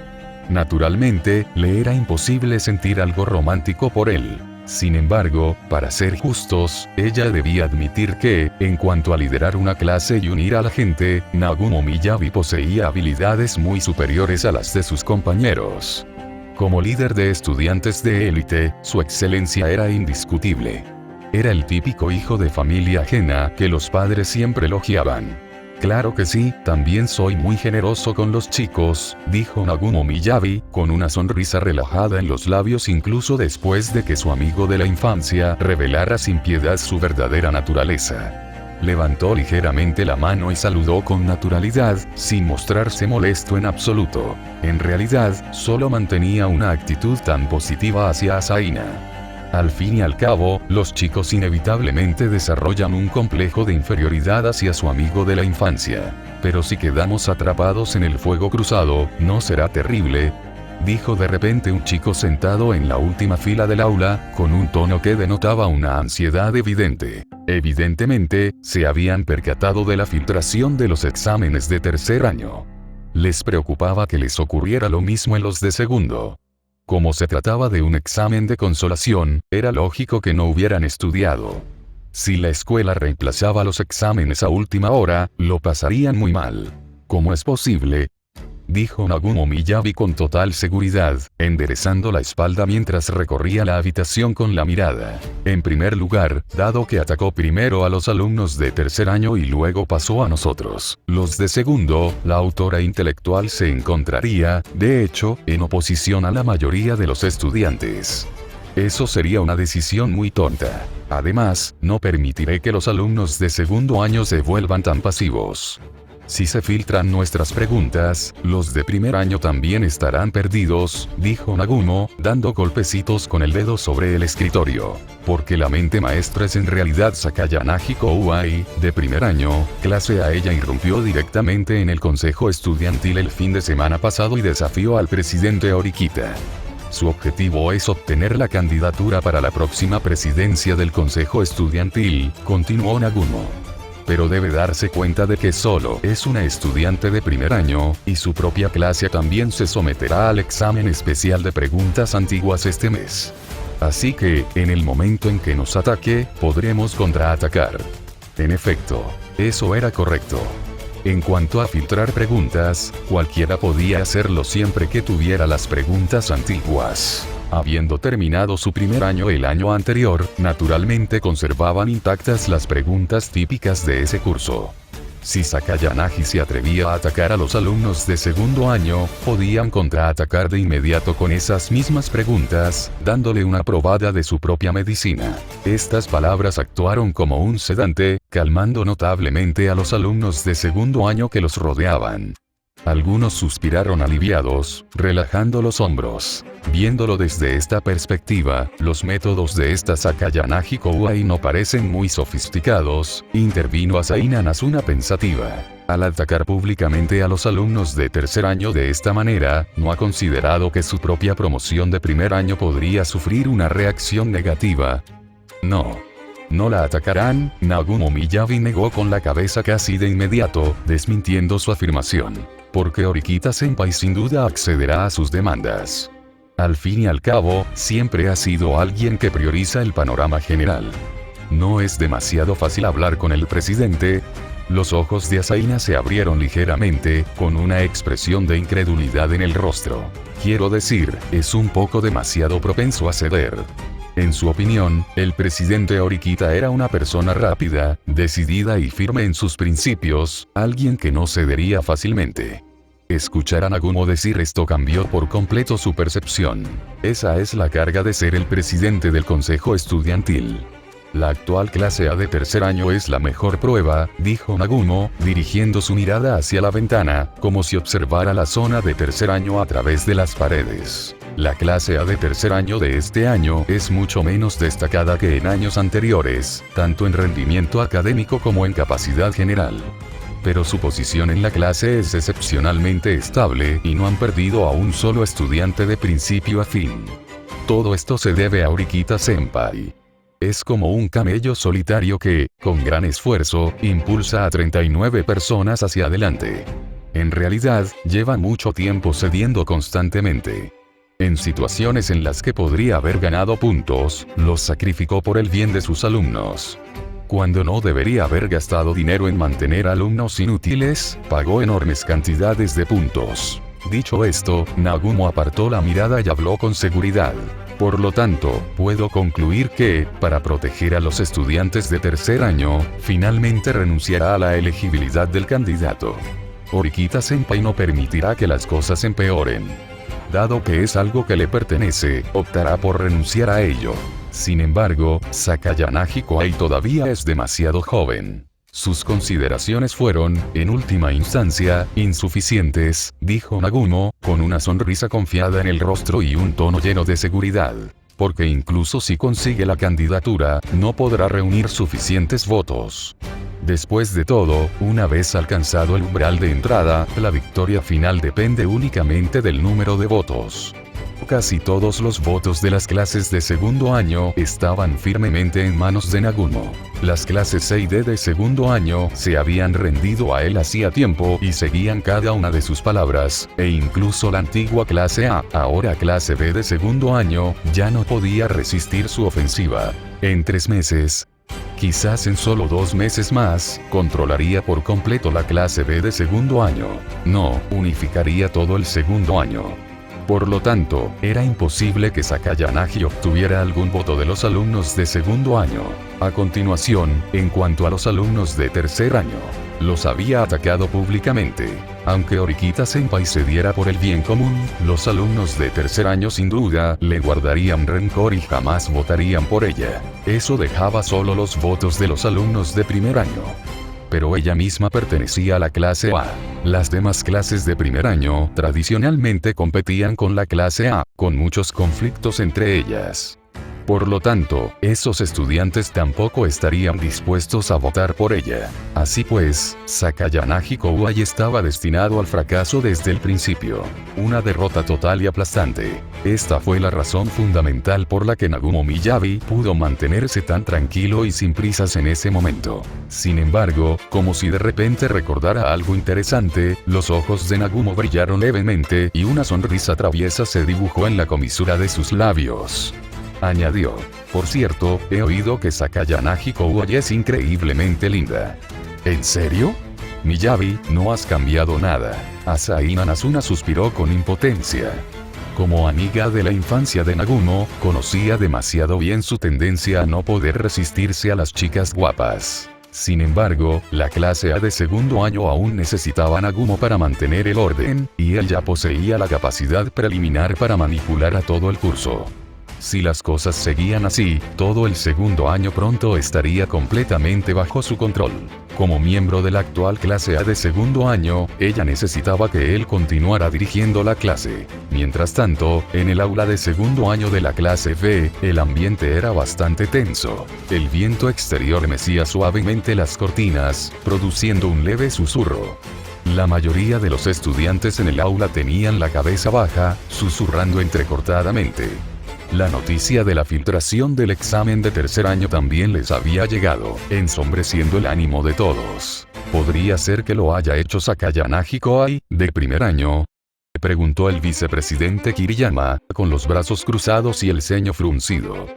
Naturalmente, le era imposible sentir algo romántico por él. Sin embargo, para ser justos, ella debía admitir que, en cuanto a liderar una clase y unir a la gente, Nagumo Miyabi poseía habilidades muy superiores a las de sus compañeros. Como líder de estudiantes de élite, su excelencia era indiscutible. Era el típico hijo de familia ajena que los padres siempre elogiaban. Claro que sí, también soy muy generoso con los chicos, dijo Nagumo Miyabi, con una sonrisa relajada en los labios incluso después de que su amigo de la infancia revelara sin piedad su verdadera naturaleza. Levantó ligeramente la mano y saludó con naturalidad, sin mostrarse molesto en absoluto. En realidad, solo mantenía una actitud tan positiva hacia Asaina. Al fin y al cabo, los chicos inevitablemente desarrollan un complejo de inferioridad hacia su amigo de la infancia. Pero si quedamos atrapados en el fuego cruzado, ¿no será terrible?, dijo de repente un chico sentado en la última fila del aula, con un tono que denotaba una ansiedad evidente. Evidentemente, se habían percatado de la filtración de los exámenes de tercer año. Les preocupaba que les ocurriera lo mismo en los de segundo. Como se trataba de un examen de consolación, era lógico que no hubieran estudiado. Si la escuela reemplazaba los exámenes a última hora, lo pasarían muy mal. ¿Cómo es posible?, dijo Nagumo Miyabi con total seguridad, enderezando la espalda mientras recorría la habitación con la mirada. En primer lugar, dado que atacó primero a los alumnos de tercer año y luego pasó a nosotros, los de segundo, la autora intelectual se encontraría, de hecho, en oposición a la mayoría de los estudiantes. Eso sería una decisión muy tonta. Además, no permitiré que los alumnos de segundo año se vuelvan tan pasivos. Si se filtran nuestras preguntas, los de primer año también estarán perdidos, dijo Nagumo, dando golpecitos con el dedo sobre el escritorio. Porque la mente maestra es en realidad Sakayanagi Kouai, de primer año, clase A. Ella irrumpió directamente en el consejo estudiantil el fin de semana pasado y desafió al presidente Horikita. Su objetivo es obtener la candidatura para la próxima presidencia del consejo estudiantil, continuó Nagumo. pero debe darse cuenta de que solo es una estudiante de primer año, y su propia clase también se someterá al examen especial de preguntas antiguas este mes. Así que, en el momento en que nos ataque, podremos contraatacar. En efecto, eso era correcto. En cuanto a filtrar preguntas, cualquiera podía hacerlo siempre que tuviera las preguntas antiguas. Habiendo terminado su primer año el año anterior, naturalmente conservaban intactas las preguntas típicas de ese curso. Si Sakayanagi se atrevía a atacar a los alumnos de segundo año, podían contraatacar de inmediato con esas mismas preguntas, dándole una probada de su propia medicina. Estas palabras actuaron como un sedante, calmando notablemente a los alumnos de segundo año que los rodeaban. Algunos suspiraron aliviados, relajando los hombros. Viéndolo desde esta perspectiva, los métodos de esta Sakayanagi Kouai no parecen muy sofisticados, intervino Asaina Nazuna pensativa. Al atacar públicamente a los alumnos de tercer año de esta manera, no ha considerado que su propia promoción de primer año podría sufrir una reacción negativa. No la atacarán, Nagumo Miyabi negó con la cabeza casi de inmediato, desmintiendo su afirmación. Porque Horikita-senpai sin duda accederá a sus demandas. Al fin y al cabo, siempre ha sido alguien que prioriza el panorama general. ¿No es demasiado fácil hablar con el presidente? Los ojos de Asaina se abrieron ligeramente, con una expresión de incredulidad en el rostro. Quiero decir, es un poco demasiado propenso a ceder. En su opinión, el presidente Horikita era una persona rápida, decidida y firme en sus principios, alguien que no cedería fácilmente. Escuchar a Nagumo decir esto cambió por completo su percepción. Esa es la carga de ser el presidente del consejo estudiantil. La actual clase A de tercer año es la mejor prueba, dijo Nagumo, dirigiendo su mirada hacia la ventana, como si observara la zona de tercer año a través de las paredes. La clase A de tercer año de este año es mucho menos destacada que en años anteriores, tanto en rendimiento académico como en capacidad general. Pero su posición en la clase es excepcionalmente estable y no han perdido a un solo estudiante de principio a fin. Todo esto se debe a Horikita-senpai. Es como un camello solitario que, con gran esfuerzo, impulsa a 39 personas hacia adelante. En realidad, lleva mucho tiempo cediendo constantemente. En situaciones en las que podría haber ganado puntos, los sacrificó por el bien de sus alumnos. Cuando no debería haber gastado dinero en mantener alumnos inútiles, pagó enormes cantidades de puntos. Dicho esto, Nagumo apartó la mirada y habló con seguridad. Por lo tanto, puedo concluir que, para proteger a los estudiantes de tercer año, finalmente renunciará a la elegibilidad del candidato. Horikita-senpai no permitirá que las cosas empeoren. Dado que es algo que le pertenece, optará por renunciar a ello. Sin embargo, Sakayanagi Kouai todavía es demasiado joven. Sus consideraciones fueron, en última instancia, insuficientes, dijo Nagumo, con una sonrisa confiada en el rostro y un tono lleno de seguridad. Porque incluso si consigue la candidatura, no podrá reunir suficientes votos. Después de todo, una vez alcanzado el umbral de entrada, la victoria final depende únicamente del número de votos. Casi todos los votos de las clases de segundo año estaban firmemente en manos de Nagumo. Las clases C y D de segundo año se habían rendido a él hacía tiempo y seguían cada una de sus palabras, e incluso la antigua clase A, ahora clase B de segundo año, ya no podía resistir su ofensiva. En 3 meses, quizás en solo 2 meses más, controlaría por completo la clase B de segundo año. No, unificaría todo el segundo año. Por lo tanto, era imposible que Sakayanagi obtuviera algún voto de los alumnos de segundo año. A continuación, en cuanto a los alumnos de tercer año, los había atacado públicamente. Aunque Horikita-senpai cediera por el bien común, los alumnos de tercer año sin duda le guardarían rencor y jamás votarían por ella. Eso dejaba solo los votos de los alumnos de primer año. Pero ella misma pertenecía a la clase A. Las demás clases de primer año tradicionalmente competían con la clase A, con muchos conflictos entre ellas. Por lo tanto, esos estudiantes tampoco estarían dispuestos a votar por ella. Así pues, Sakayanagi Kouai estaba destinado al fracaso desde el principio. Una derrota total y aplastante. Esta fue la razón fundamental por la que Nagumo Miyabi pudo mantenerse tan tranquilo y sin prisas en ese momento. Sin embargo, como si de repente recordara algo interesante, los ojos de Nagumo brillaron levemente y una sonrisa traviesa se dibujó en la comisura de sus labios. Añadió: por cierto, he oído que Sakayanagi Kouai es increíblemente linda. ¿En serio? Miyabi, no has cambiado nada. Asahi Nanazuna suspiró con impotencia. Como amiga de la infancia de Nagumo, conocía demasiado bien su tendencia a no poder resistirse a las chicas guapas. Sin embargo, la clase A de segundo año aún necesitaba a Nagumo para mantener el orden, y él ya poseía la capacidad preliminar para manipular a todo el curso. Si las cosas seguían así, todo el segundo año pronto estaría completamente bajo su control. Como miembro de la actual clase A de segundo año, ella necesitaba que él continuara dirigiendo la clase. Mientras tanto, en el aula de segundo año de la clase B, el ambiente era bastante tenso. El viento exterior mecía suavemente las cortinas, produciendo un leve susurro. La mayoría de los estudiantes en el aula tenían la cabeza baja, susurrando entrecortadamente. La noticia de la filtración del examen de tercer año también les había llegado, ensombreciendo el ánimo de todos. ¿Podría ser que lo haya hecho Sakayanagi Kouai, de primer año?, preguntó el vicepresidente Kiriyama, con los brazos cruzados y el ceño fruncido.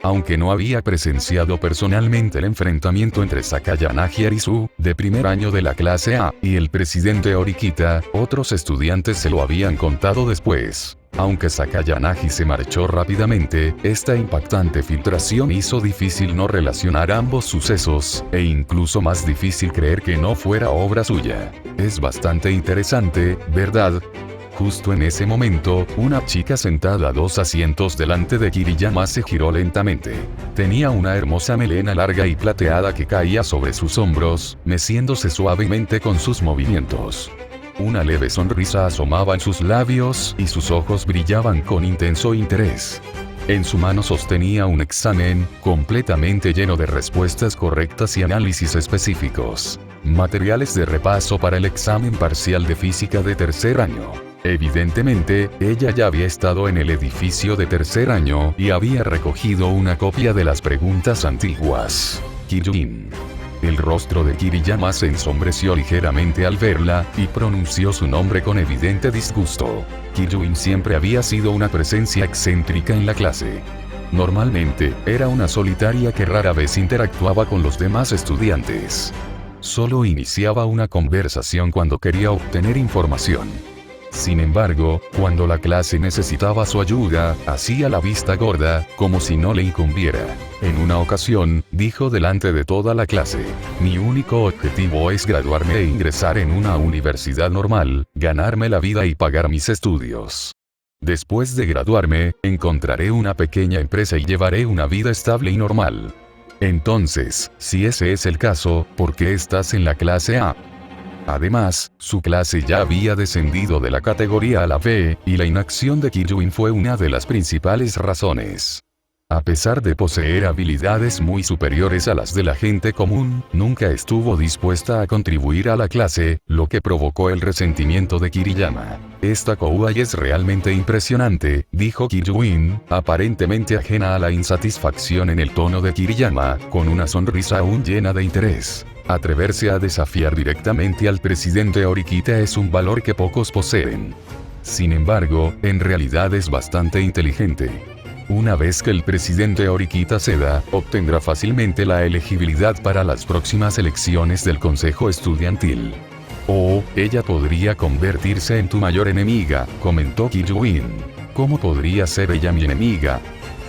Aunque no había presenciado personalmente el enfrentamiento entre Sakayanagi Arisu, de primer año de la clase A, y el presidente Horikita, otros estudiantes se lo habían contado después. Aunque Sakayanagi se marchó rápidamente, esta impactante filtración hizo difícil no relacionar ambos sucesos, e incluso más difícil creer que no fuera obra suya. Es bastante interesante, ¿verdad? Justo en ese momento, una chica sentada a 2 asientos delante de Kiriyama se giró lentamente. Tenía una hermosa melena larga y plateada que caía sobre sus hombros, meciéndose suavemente con sus movimientos. Una leve sonrisa asomaba en sus labios y sus ojos brillaban con intenso interés. En su mano sostenía un examen, completamente lleno de respuestas correctas y análisis específicos. Materiales de repaso para el examen parcial de física de tercer año. Evidentemente, ella ya había estado en el edificio de tercer año y había recogido una copia de las preguntas antiguas. Kiryuin. El rostro de Kiriyama se ensombreció ligeramente al verla, y pronunció su nombre con evidente disgusto. Kiryuin siempre había sido una presencia excéntrica en la clase. Normalmente, era una solitaria que rara vez interactuaba con los demás estudiantes. Solo iniciaba una conversación cuando quería obtener información. Sin embargo, cuando la clase necesitaba su ayuda, hacía la vista gorda, como si no le incumbiera. En una ocasión, dijo delante de toda la clase: mi único objetivo es graduarme e ingresar en una universidad normal, ganarme la vida y pagar mis estudios. Después de graduarme, encontraré una pequeña empresa y llevaré una vida estable y normal. Entonces, si ese es el caso, ¿por qué estás en la clase A? Además, su clase ya había descendido de la categoría a la B, y la inacción de Kiryuin fue una de las principales razones. A pesar de poseer habilidades muy superiores a las de la gente común, nunca estuvo dispuesta a contribuir a la clase, lo que provocó el resentimiento de Kiriyama. Esta Kouai es realmente impresionante, dijo Kiryuin, aparentemente ajena a la insatisfacción en el tono de Kiriyama, con una sonrisa aún llena de interés. Atreverse a desafiar directamente al presidente Horikita es un valor que pocos poseen. Sin embargo, en realidad es bastante inteligente. Una vez que el presidente Horikita ceda, obtendrá fácilmente la elegibilidad para las próximas elecciones del consejo estudiantil. Oh, ella podría convertirse en tu mayor enemiga, comentó Kiryuin. ¿Cómo podría ser ella mi enemiga?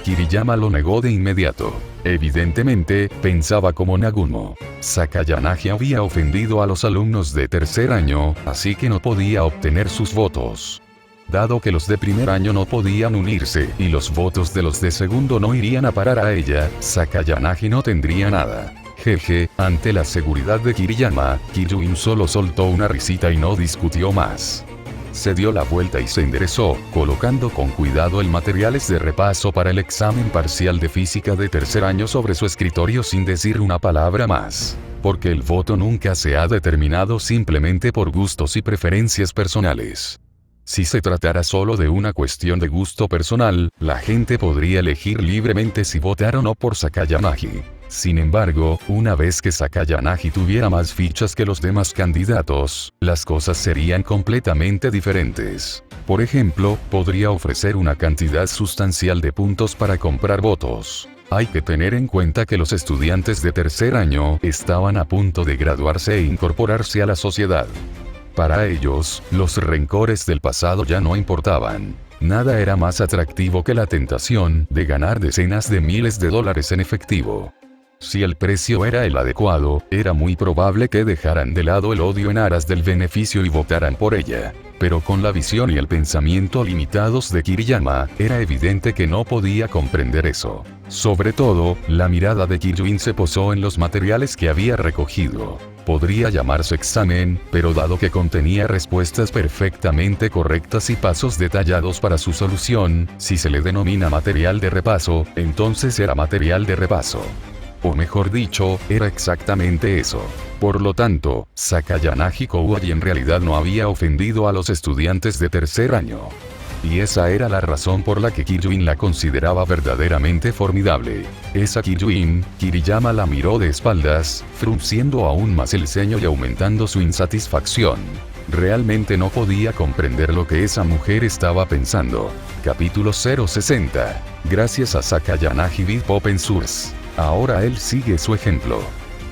Kiriyama lo negó de inmediato. Evidentemente, pensaba como Nagumo. Sakayanagi había ofendido a los alumnos de tercer año, así que no podía obtener sus votos. Dado que los de primer año no podían unirse, y los votos de los de segundo no irían a parar a ella, Sakayanagi no tendría nada. Jeje, ante la seguridad de Kiriyama, Kiryuin solo soltó una risita y no discutió más. Se dio la vuelta y se enderezó, colocando con cuidado el materiales de repaso para el examen parcial de física de tercer año sobre su escritorio sin decir una palabra más. Porque el voto nunca se ha determinado simplemente por gustos y preferencias personales. Si se tratara solo de una cuestión de gusto personal, la gente podría elegir libremente si votar o no por Sakayanagi. Sin embargo, una vez que Sakayanagi tuviera más fichas que los demás candidatos, las cosas serían completamente diferentes. Por ejemplo, podría ofrecer una cantidad sustancial de puntos para comprar votos. Hay que tener en cuenta que los estudiantes de tercer año estaban a punto de graduarse e incorporarse a la sociedad. Para ellos, los rencores del pasado ya no importaban. Nada era más atractivo que la tentación de ganar decenas de miles de dólares en efectivo. Si el precio era el adecuado, era muy probable que dejaran de lado el odio en aras del beneficio y votaran por ella. Pero con la visión y el pensamiento limitados de Kiriyama, era evidente que no podía comprender eso. Sobre todo, la mirada de Kiryuin se posó en los materiales que había recogido. Podría llamarse examen, pero dado que contenía respuestas perfectamente correctas y pasos detallados para su solución, si se le denomina material de repaso, entonces era material de repaso. O mejor dicho, era exactamente eso. Por lo tanto, Sakayanagi Kouai en realidad no había ofendido a los estudiantes de tercer año. Y esa era la razón por la que Kiryuin la consideraba verdaderamente formidable. Esa Kiryuin, Kiriyama la miró de espaldas, frunciendo aún más el ceño y aumentando su insatisfacción. Realmente no podía comprender lo que esa mujer estaba pensando. Capítulo 060. Gracias a Sakayanagi Big Open Source. Ahora él sigue su ejemplo.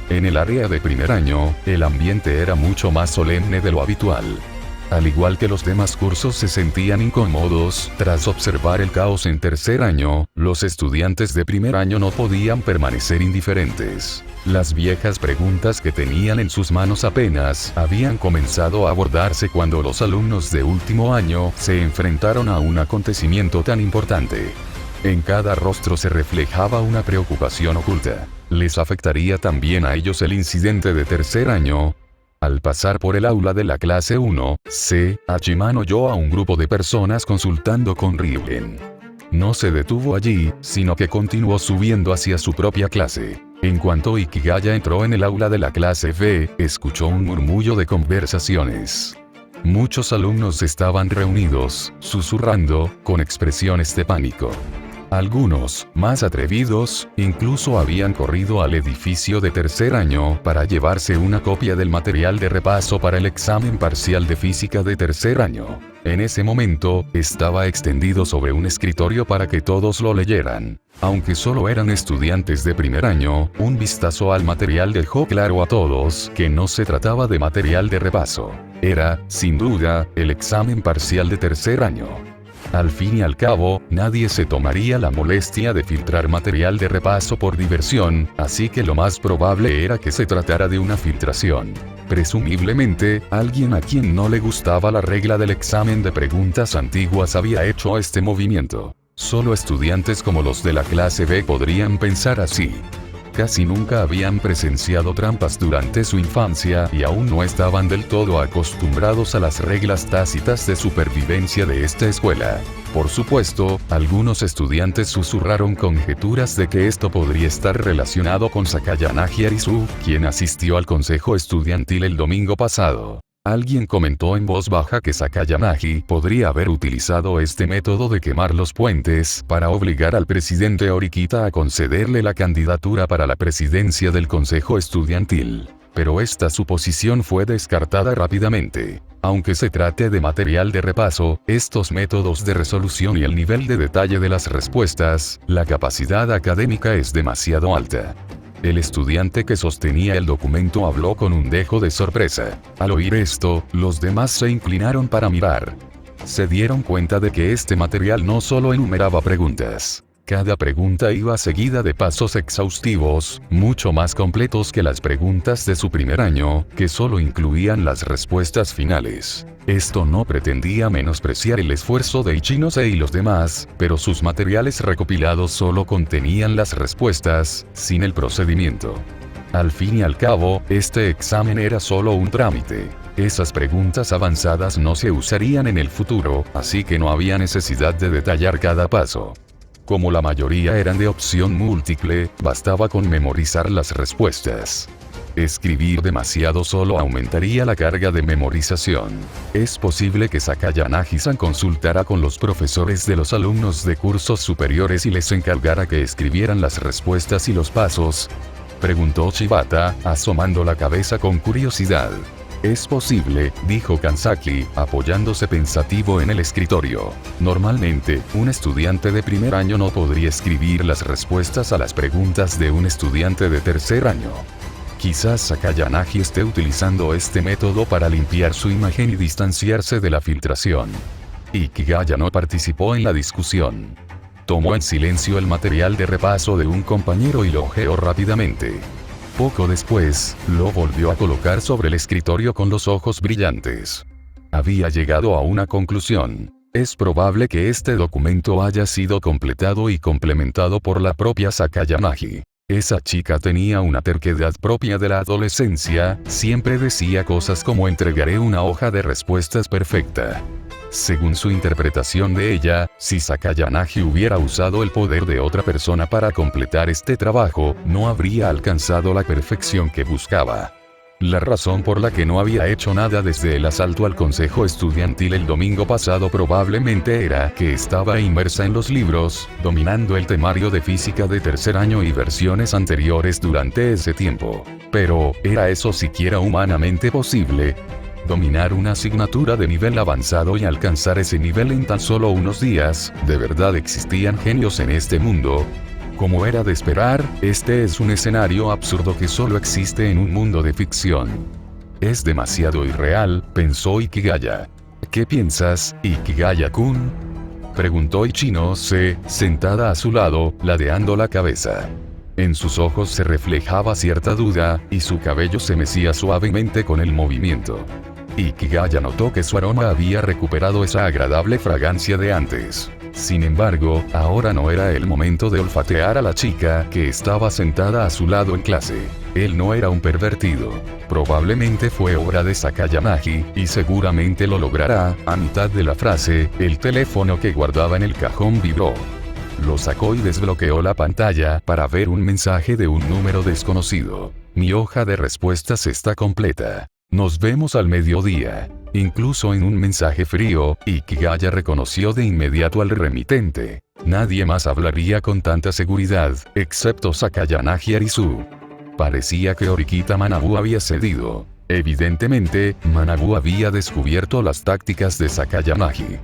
En el área de primer año, el ambiente era mucho más solemne de lo habitual. Al igual que los demás cursos se sentían incómodos, tras observar el caos en tercer año, los estudiantes de primer año no podían permanecer indiferentes. Las viejas preguntas que tenían en sus manos apenas habían comenzado a abordarse cuando los alumnos de último año se enfrentaron a un acontecimiento tan importante. En cada rostro se reflejaba una preocupación oculta. ¿Les afectaría también a ellos el incidente de tercer año? Al pasar por el aula de la clase 1C, Hachiman oyó a un grupo de personas consultando con Ryugen. No se detuvo allí, sino que continuó subiendo hacia su propia clase. En cuanto Ikigaya entró en el aula de la clase B, escuchó un murmullo de conversaciones. Muchos alumnos estaban reunidos, susurrando, con expresiones de pánico. Algunos, más atrevidos, incluso habían corrido al edificio de tercer año para llevarse una copia del material de repaso para el examen parcial de física de tercer año. En ese momento, estaba extendido sobre un escritorio para que todos lo leyeran. Aunque solo eran estudiantes de primer año, un vistazo al material dejó claro a todos que no se trataba de material de repaso. Era, sin duda, el examen parcial de tercer año. Al fin y al cabo, nadie se tomaría la molestia de filtrar material de repaso por diversión, así que lo más probable era que se tratara de una filtración. Presumiblemente, alguien a quien no le gustaba la regla del examen de preguntas antiguas había hecho este movimiento. Solo estudiantes como los de la clase B podrían pensar así. Casi nunca habían presenciado trampas durante su infancia y aún no estaban del todo acostumbrados a las reglas tácitas de supervivencia de esta escuela. Por supuesto, algunos estudiantes susurraron conjeturas de que esto podría estar relacionado con Sakayanagi Arisu, quien asistió al consejo estudiantil el domingo pasado. Alguien comentó en voz baja que Sakayanagi podría haber utilizado este método de quemar los puentes para obligar al presidente Horikita a concederle la candidatura para la presidencia del consejo estudiantil. Pero esta suposición fue descartada rápidamente. Aunque se trate de material de repaso, estos métodos de resolución y el nivel de detalle de las respuestas, la capacidad académica es demasiado alta. El estudiante que sostenía el documento habló con un dejo de sorpresa. Al oír esto, los demás se inclinaron para mirar. Se dieron cuenta de que este material no solo enumeraba preguntas. Cada pregunta iba seguida de pasos exhaustivos, mucho más completos que las preguntas de su primer año, que solo incluían las respuestas finales. Esto no pretendía menospreciar el esfuerzo de Ichinose y los demás, pero sus materiales recopilados solo contenían las respuestas, sin el procedimiento. Al fin y al cabo, este examen era solo un trámite. Esas preguntas avanzadas no se usarían en el futuro, así que no había necesidad de detallar cada paso. Como la mayoría eran de opción múltiple, bastaba con memorizar las respuestas. Escribir demasiado solo aumentaría la carga de memorización. Es posible que Sakayanagi-san consultara con los profesores de los alumnos de cursos superiores y les encargara que escribieran las respuestas y los pasos, preguntó Shibata, asomando la cabeza con curiosidad. Es posible, dijo Kanzaki, apoyándose pensativo en el escritorio. Normalmente, un estudiante de primer año no podría escribir las respuestas a las preguntas de un estudiante de tercer año. Quizás Sakayanagi esté utilizando este método para limpiar su imagen y distanciarse de la filtración. Ikigaya no participó en la discusión. Tomó en silencio el material de repaso de un compañero y lo hojeó rápidamente. Poco después, lo volvió a colocar sobre el escritorio con los ojos brillantes. Había llegado a una conclusión. Es probable que este documento haya sido completado y complementado por la propia Sakayanagi. Esa chica tenía una terquedad propia de la adolescencia, siempre decía cosas como entregaré una hoja de respuestas perfecta. Según su interpretación de ella, si Sakayanagi hubiera usado el poder de otra persona para completar este trabajo, no habría alcanzado la perfección que buscaba. La razón por la que no había hecho nada desde el asalto al consejo estudiantil el domingo pasado probablemente era que estaba inmersa en los libros, dominando el temario de física de tercer año y versiones anteriores durante ese tiempo. Pero, ¿era eso siquiera humanamente posible? Dominar una asignatura de nivel avanzado y alcanzar ese nivel en tan solo unos días, ¿de verdad existían genios en este mundo? Como era de esperar, este es un escenario absurdo que solo existe en un mundo de ficción. Es demasiado irreal, pensó Ikigaya. ¿Qué piensas, Ikigaya-kun? Preguntó Ichinose, sentada a su lado, ladeando la cabeza. En sus ojos se reflejaba cierta duda, y su cabello se mecía suavemente con el movimiento. Ikigaya notó que su aroma había recuperado esa agradable fragancia de antes. Sin embargo, ahora no era el momento de olfatear a la chica que estaba sentada a su lado en clase. Él no era un pervertido. Probablemente fue obra de Sakayanagi, y seguramente lo logrará. A mitad de la frase, el teléfono que guardaba en el cajón vibró. Lo sacó y desbloqueó la pantalla para ver un mensaje de un número desconocido. Mi hoja de respuestas está completa. Nos vemos al mediodía. Incluso en un mensaje frío, Ikigaya reconoció de inmediato al remitente. Nadie más hablaría con tanta seguridad, excepto Sakayanagi Arisu. Parecía que Orikita Manabu había cedido. Evidentemente, Manabu había descubierto las tácticas de Sakayanagi.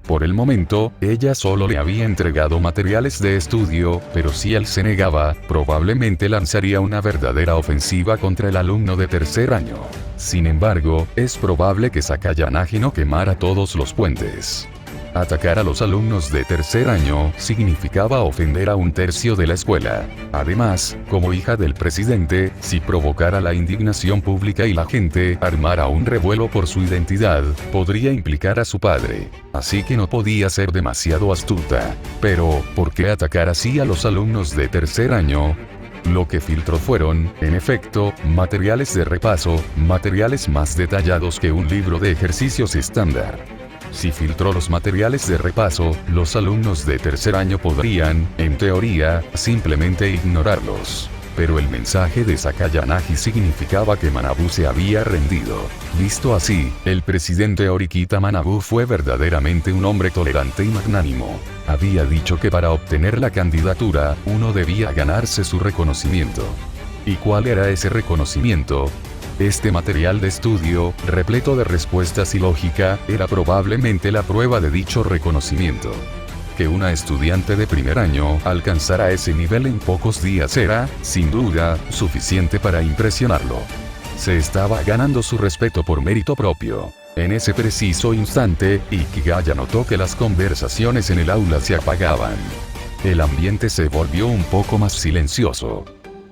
Por el momento, ella solo le había entregado materiales de estudio, pero si él se negaba, probablemente lanzaría una verdadera ofensiva contra el alumno de tercer año. Sin embargo, es probable que Sakayanagi no quemara todos los puentes. Atacar a los alumnos de tercer año significaba ofender a un tercio de la escuela. Además, como hija del presidente, si provocara la indignación pública y la gente armara un revuelo por su identidad, podría implicar a su padre. Así que no podía ser demasiado astuta. Pero, ¿por qué atacar así a los alumnos de tercer año? Lo que filtró fueron, en efecto, materiales de repaso, materiales más detallados que un libro de ejercicios estándar. Si filtró los materiales de repaso, los alumnos de tercer año podrían, en teoría, simplemente ignorarlos. Pero el mensaje de Sakayanagi significaba que Manabu se había rendido. Visto así, el presidente Orikita Manabu fue verdaderamente un hombre tolerante y magnánimo. Había dicho que para obtener la candidatura, uno debía ganarse su reconocimiento. ¿Y cuál era ese reconocimiento? Este material de estudio, repleto de respuestas y lógica, era probablemente la prueba de dicho reconocimiento. Que una estudiante de primer año alcanzara ese nivel en pocos días era, sin duda, suficiente para impresionarlo. Se estaba ganando su respeto por mérito propio. En ese preciso instante, Ikigaya notó que las conversaciones en el aula se apagaban. El ambiente se volvió un poco más silencioso.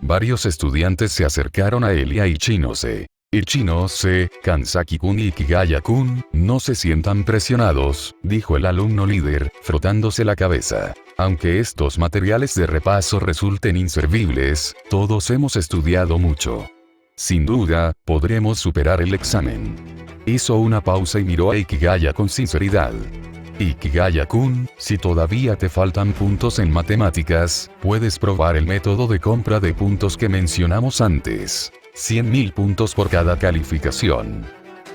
Varios estudiantes se acercaron a él y a Ichinose. Ichinose, Kanzaki-kun y Ikigaya-kun, no se sientan presionados, dijo el alumno líder, frotándose la cabeza. Aunque estos materiales de repaso resulten inservibles, todos hemos estudiado mucho. Sin duda, podremos superar el examen. Hizo una pausa y miró a Ikigaya con sinceridad. Ikigaya-kun, si todavía te faltan puntos en matemáticas, puedes probar el método de compra de puntos que mencionamos antes. 100.000 puntos por cada calificación.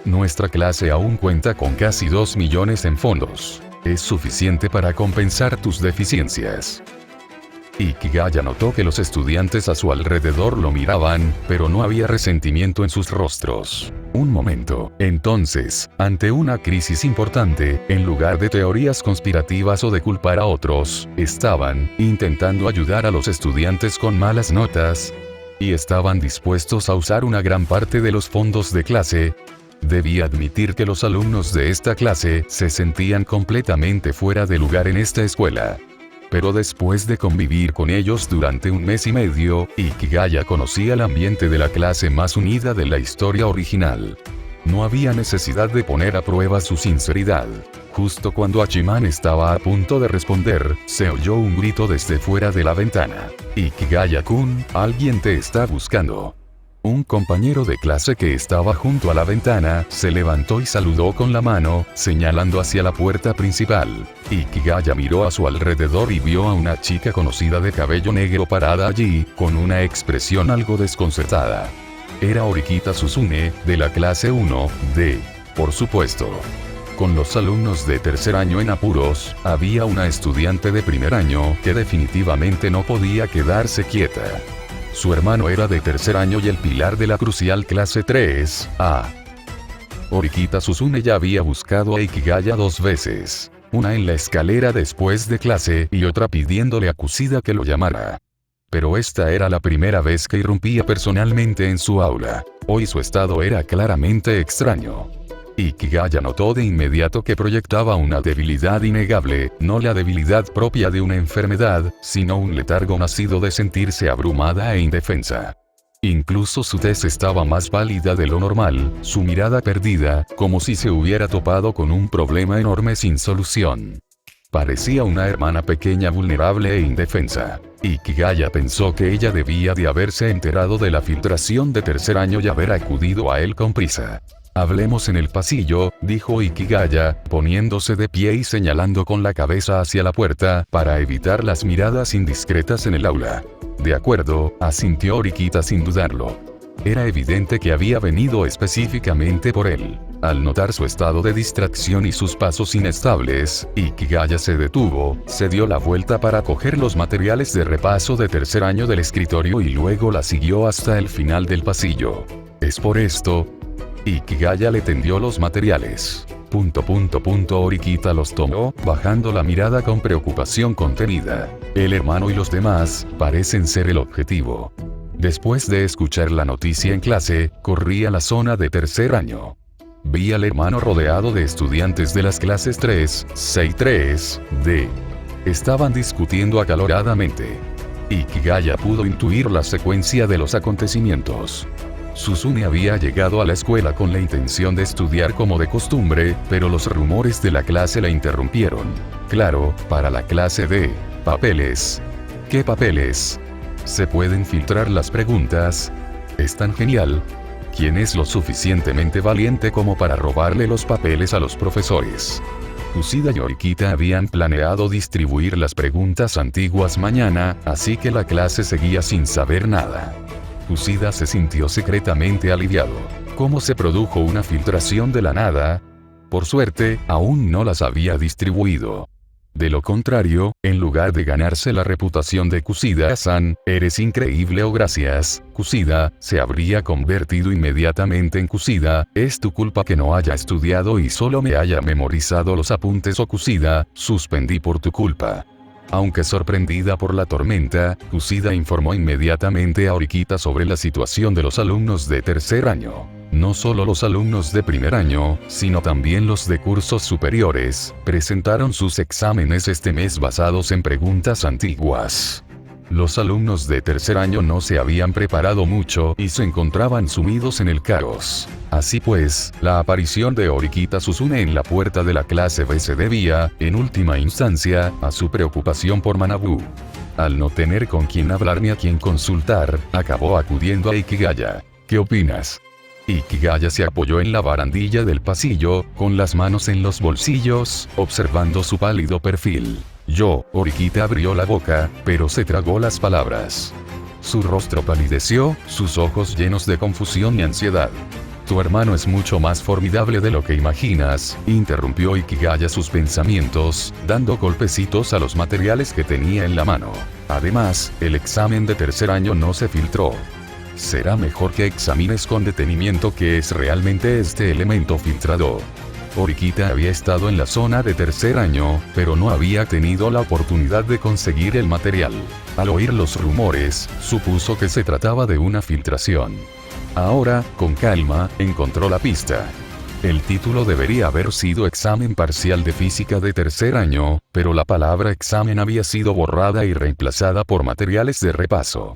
Nuestra clase aún cuenta con casi 2 millones en fondos. Es suficiente para compensar tus deficiencias. Ikigaya notó que los estudiantes a su alrededor lo miraban, pero no había resentimiento en sus rostros. Un momento. Entonces, ante una crisis importante, en lugar de teorías conspirativas o de culpar a otros, estaban intentando ayudar a los estudiantes con malas notas, y estaban dispuestos a usar una gran parte de los fondos de clase. Debía admitir que los alumnos de esta clase se sentían completamente fuera de lugar en esta escuela. Pero después de convivir con ellos durante un mes y medio, Ikigaya conocía el ambiente de la clase más unida de la historia original. No había necesidad de poner a prueba su sinceridad. Justo cuando Hachiman estaba a punto de responder, se oyó un grito desde fuera de la ventana. Ikigaya-kun, alguien te está buscando. Un compañero de clase que estaba junto a la ventana, se levantó y saludó con la mano, señalando hacia la puerta principal. Ikigaya miró a su alrededor y vio a una chica conocida de cabello negro parada allí, con una expresión algo desconcertada. Era Horikita Suzune, de la clase 1D. Por supuesto. Con los alumnos de tercer año en apuros, había una estudiante de primer año que definitivamente no podía quedarse quieta. Su hermano era de tercer año y el pilar de la crucial clase 3A. Horikita Suzune ya había buscado a Ikigaya 2 veces. Una en la escalera después de clase y otra pidiéndole a Kusida que lo llamara. Pero esta era la primera vez que irrumpía personalmente en su aula. Hoy su estado era claramente extraño. Ikigaya notó de inmediato que proyectaba una debilidad innegable, no la debilidad propia de una enfermedad, sino un letargo nacido de sentirse abrumada e indefensa. Incluso su tez estaba más pálida de lo normal, su mirada perdida, como si se hubiera topado con un problema enorme sin solución. Parecía una hermana pequeña vulnerable e indefensa. Ikigaya pensó que ella debía de haberse enterado de la filtración de tercer año y haber acudido a él con prisa. Hablemos en el pasillo, dijo Ikigaya, poniéndose de pie y señalando con la cabeza hacia la puerta, para evitar las miradas indiscretas en el aula. De acuerdo, asintió Horikita sin dudarlo. Era evidente que había venido específicamente por él. Al notar su estado de distracción y sus pasos inestables, Ikigaya se detuvo, se dio la vuelta para coger los materiales de repaso de tercer año del escritorio y luego la siguió hasta el final del pasillo. Es por esto. Ikigaya le tendió los materiales. Horikita los tomó, bajando la mirada con preocupación contenida. El hermano y los demás parecen ser el objetivo. Después de escuchar la noticia en clase, corrí a la zona de tercer año. Vi al hermano rodeado de estudiantes de las clases 3, 6, 3D. Estaban discutiendo acaloradamente. Ikigaya pudo intuir la secuencia de los acontecimientos. Suzune había llegado a la escuela con la intención de estudiar como de costumbre, pero los rumores de la clase la interrumpieron. Claro, para la clase de papeles. ¿Qué papeles? ¿Se pueden filtrar las preguntas? Es tan genial. ¿Quién es lo suficientemente valiente como para robarle los papeles a los profesores? Kusida y Horikita habían planeado distribuir las preguntas antiguas mañana, así que la clase seguía sin saber nada. Kusida se sintió secretamente aliviado. ¿Cómo se produjo una filtración de la nada? Por suerte, aún no las había distribuido. De lo contrario, en lugar de ganarse la reputación de Kusida-san, eres increíble o gracias, Kusida, se habría convertido inmediatamente en Kusida, es tu culpa que no haya estudiado y solo me haya memorizado los apuntes o Kusida, suspendí por tu culpa. Aunque sorprendida por la tormenta, Kusida informó inmediatamente a Horikita sobre la situación de los alumnos de tercer año. No solo los alumnos de primer año, sino también los de cursos superiores, presentaron sus exámenes este mes basados en preguntas antiguas. Los alumnos de tercer año no se habían preparado mucho y se encontraban sumidos en el caos. Así pues, la aparición de Horikita Suzune en la puerta de la clase B se debía, en última instancia, a su preocupación por Manabu. Al no tener con quién hablar ni a quién consultar, acabó acudiendo a Ikigaya. ¿Qué opinas? Ikigaya se apoyó en la barandilla del pasillo, con las manos en los bolsillos, observando su pálido perfil. Horikita abrió la boca, pero se tragó las palabras. Su rostro palideció, sus ojos llenos de confusión y ansiedad. Tu hermano es mucho más formidable de lo que imaginas, interrumpió Ikigaya sus pensamientos, dando golpecitos a los materiales que tenía en la mano. Además, el examen de tercer año no se filtró. Será mejor que examines con detenimiento qué es realmente este elemento filtrado. Horikita había estado en la zona de tercer año, pero no había tenido la oportunidad de conseguir el material. Al oír los rumores, supuso que se trataba de una filtración. Ahora, con calma, encontró la pista. El título debería haber sido examen parcial de física de tercer año, pero la palabra examen había sido borrada y reemplazada por materiales de repaso.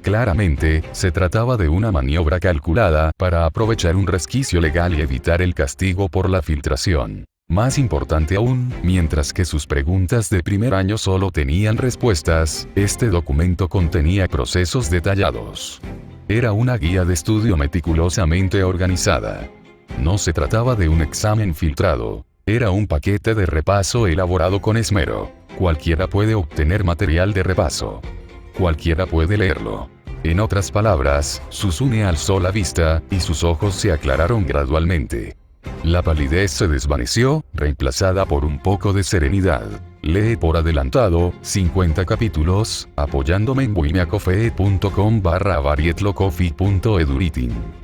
Claramente, se trataba de una maniobra calculada para aprovechar un resquicio legal y evitar el castigo por la filtración. Más importante aún, mientras que sus preguntas de primer año solo tenían respuestas, este documento contenía procesos detallados. Era una guía de estudio meticulosamente organizada. No se trataba de un examen filtrado. Era un paquete de repaso elaborado con esmero. Cualquiera puede obtener material de repaso. Cualquiera puede leerlo. En otras palabras, Susune alzó la vista, y sus ojos se aclararon gradualmente. La palidez se desvaneció, reemplazada por un poco de serenidad. Lee por adelantado, 50 capítulos, apoyándome en buimiacoffee.com/varietlocoffee.eduritin.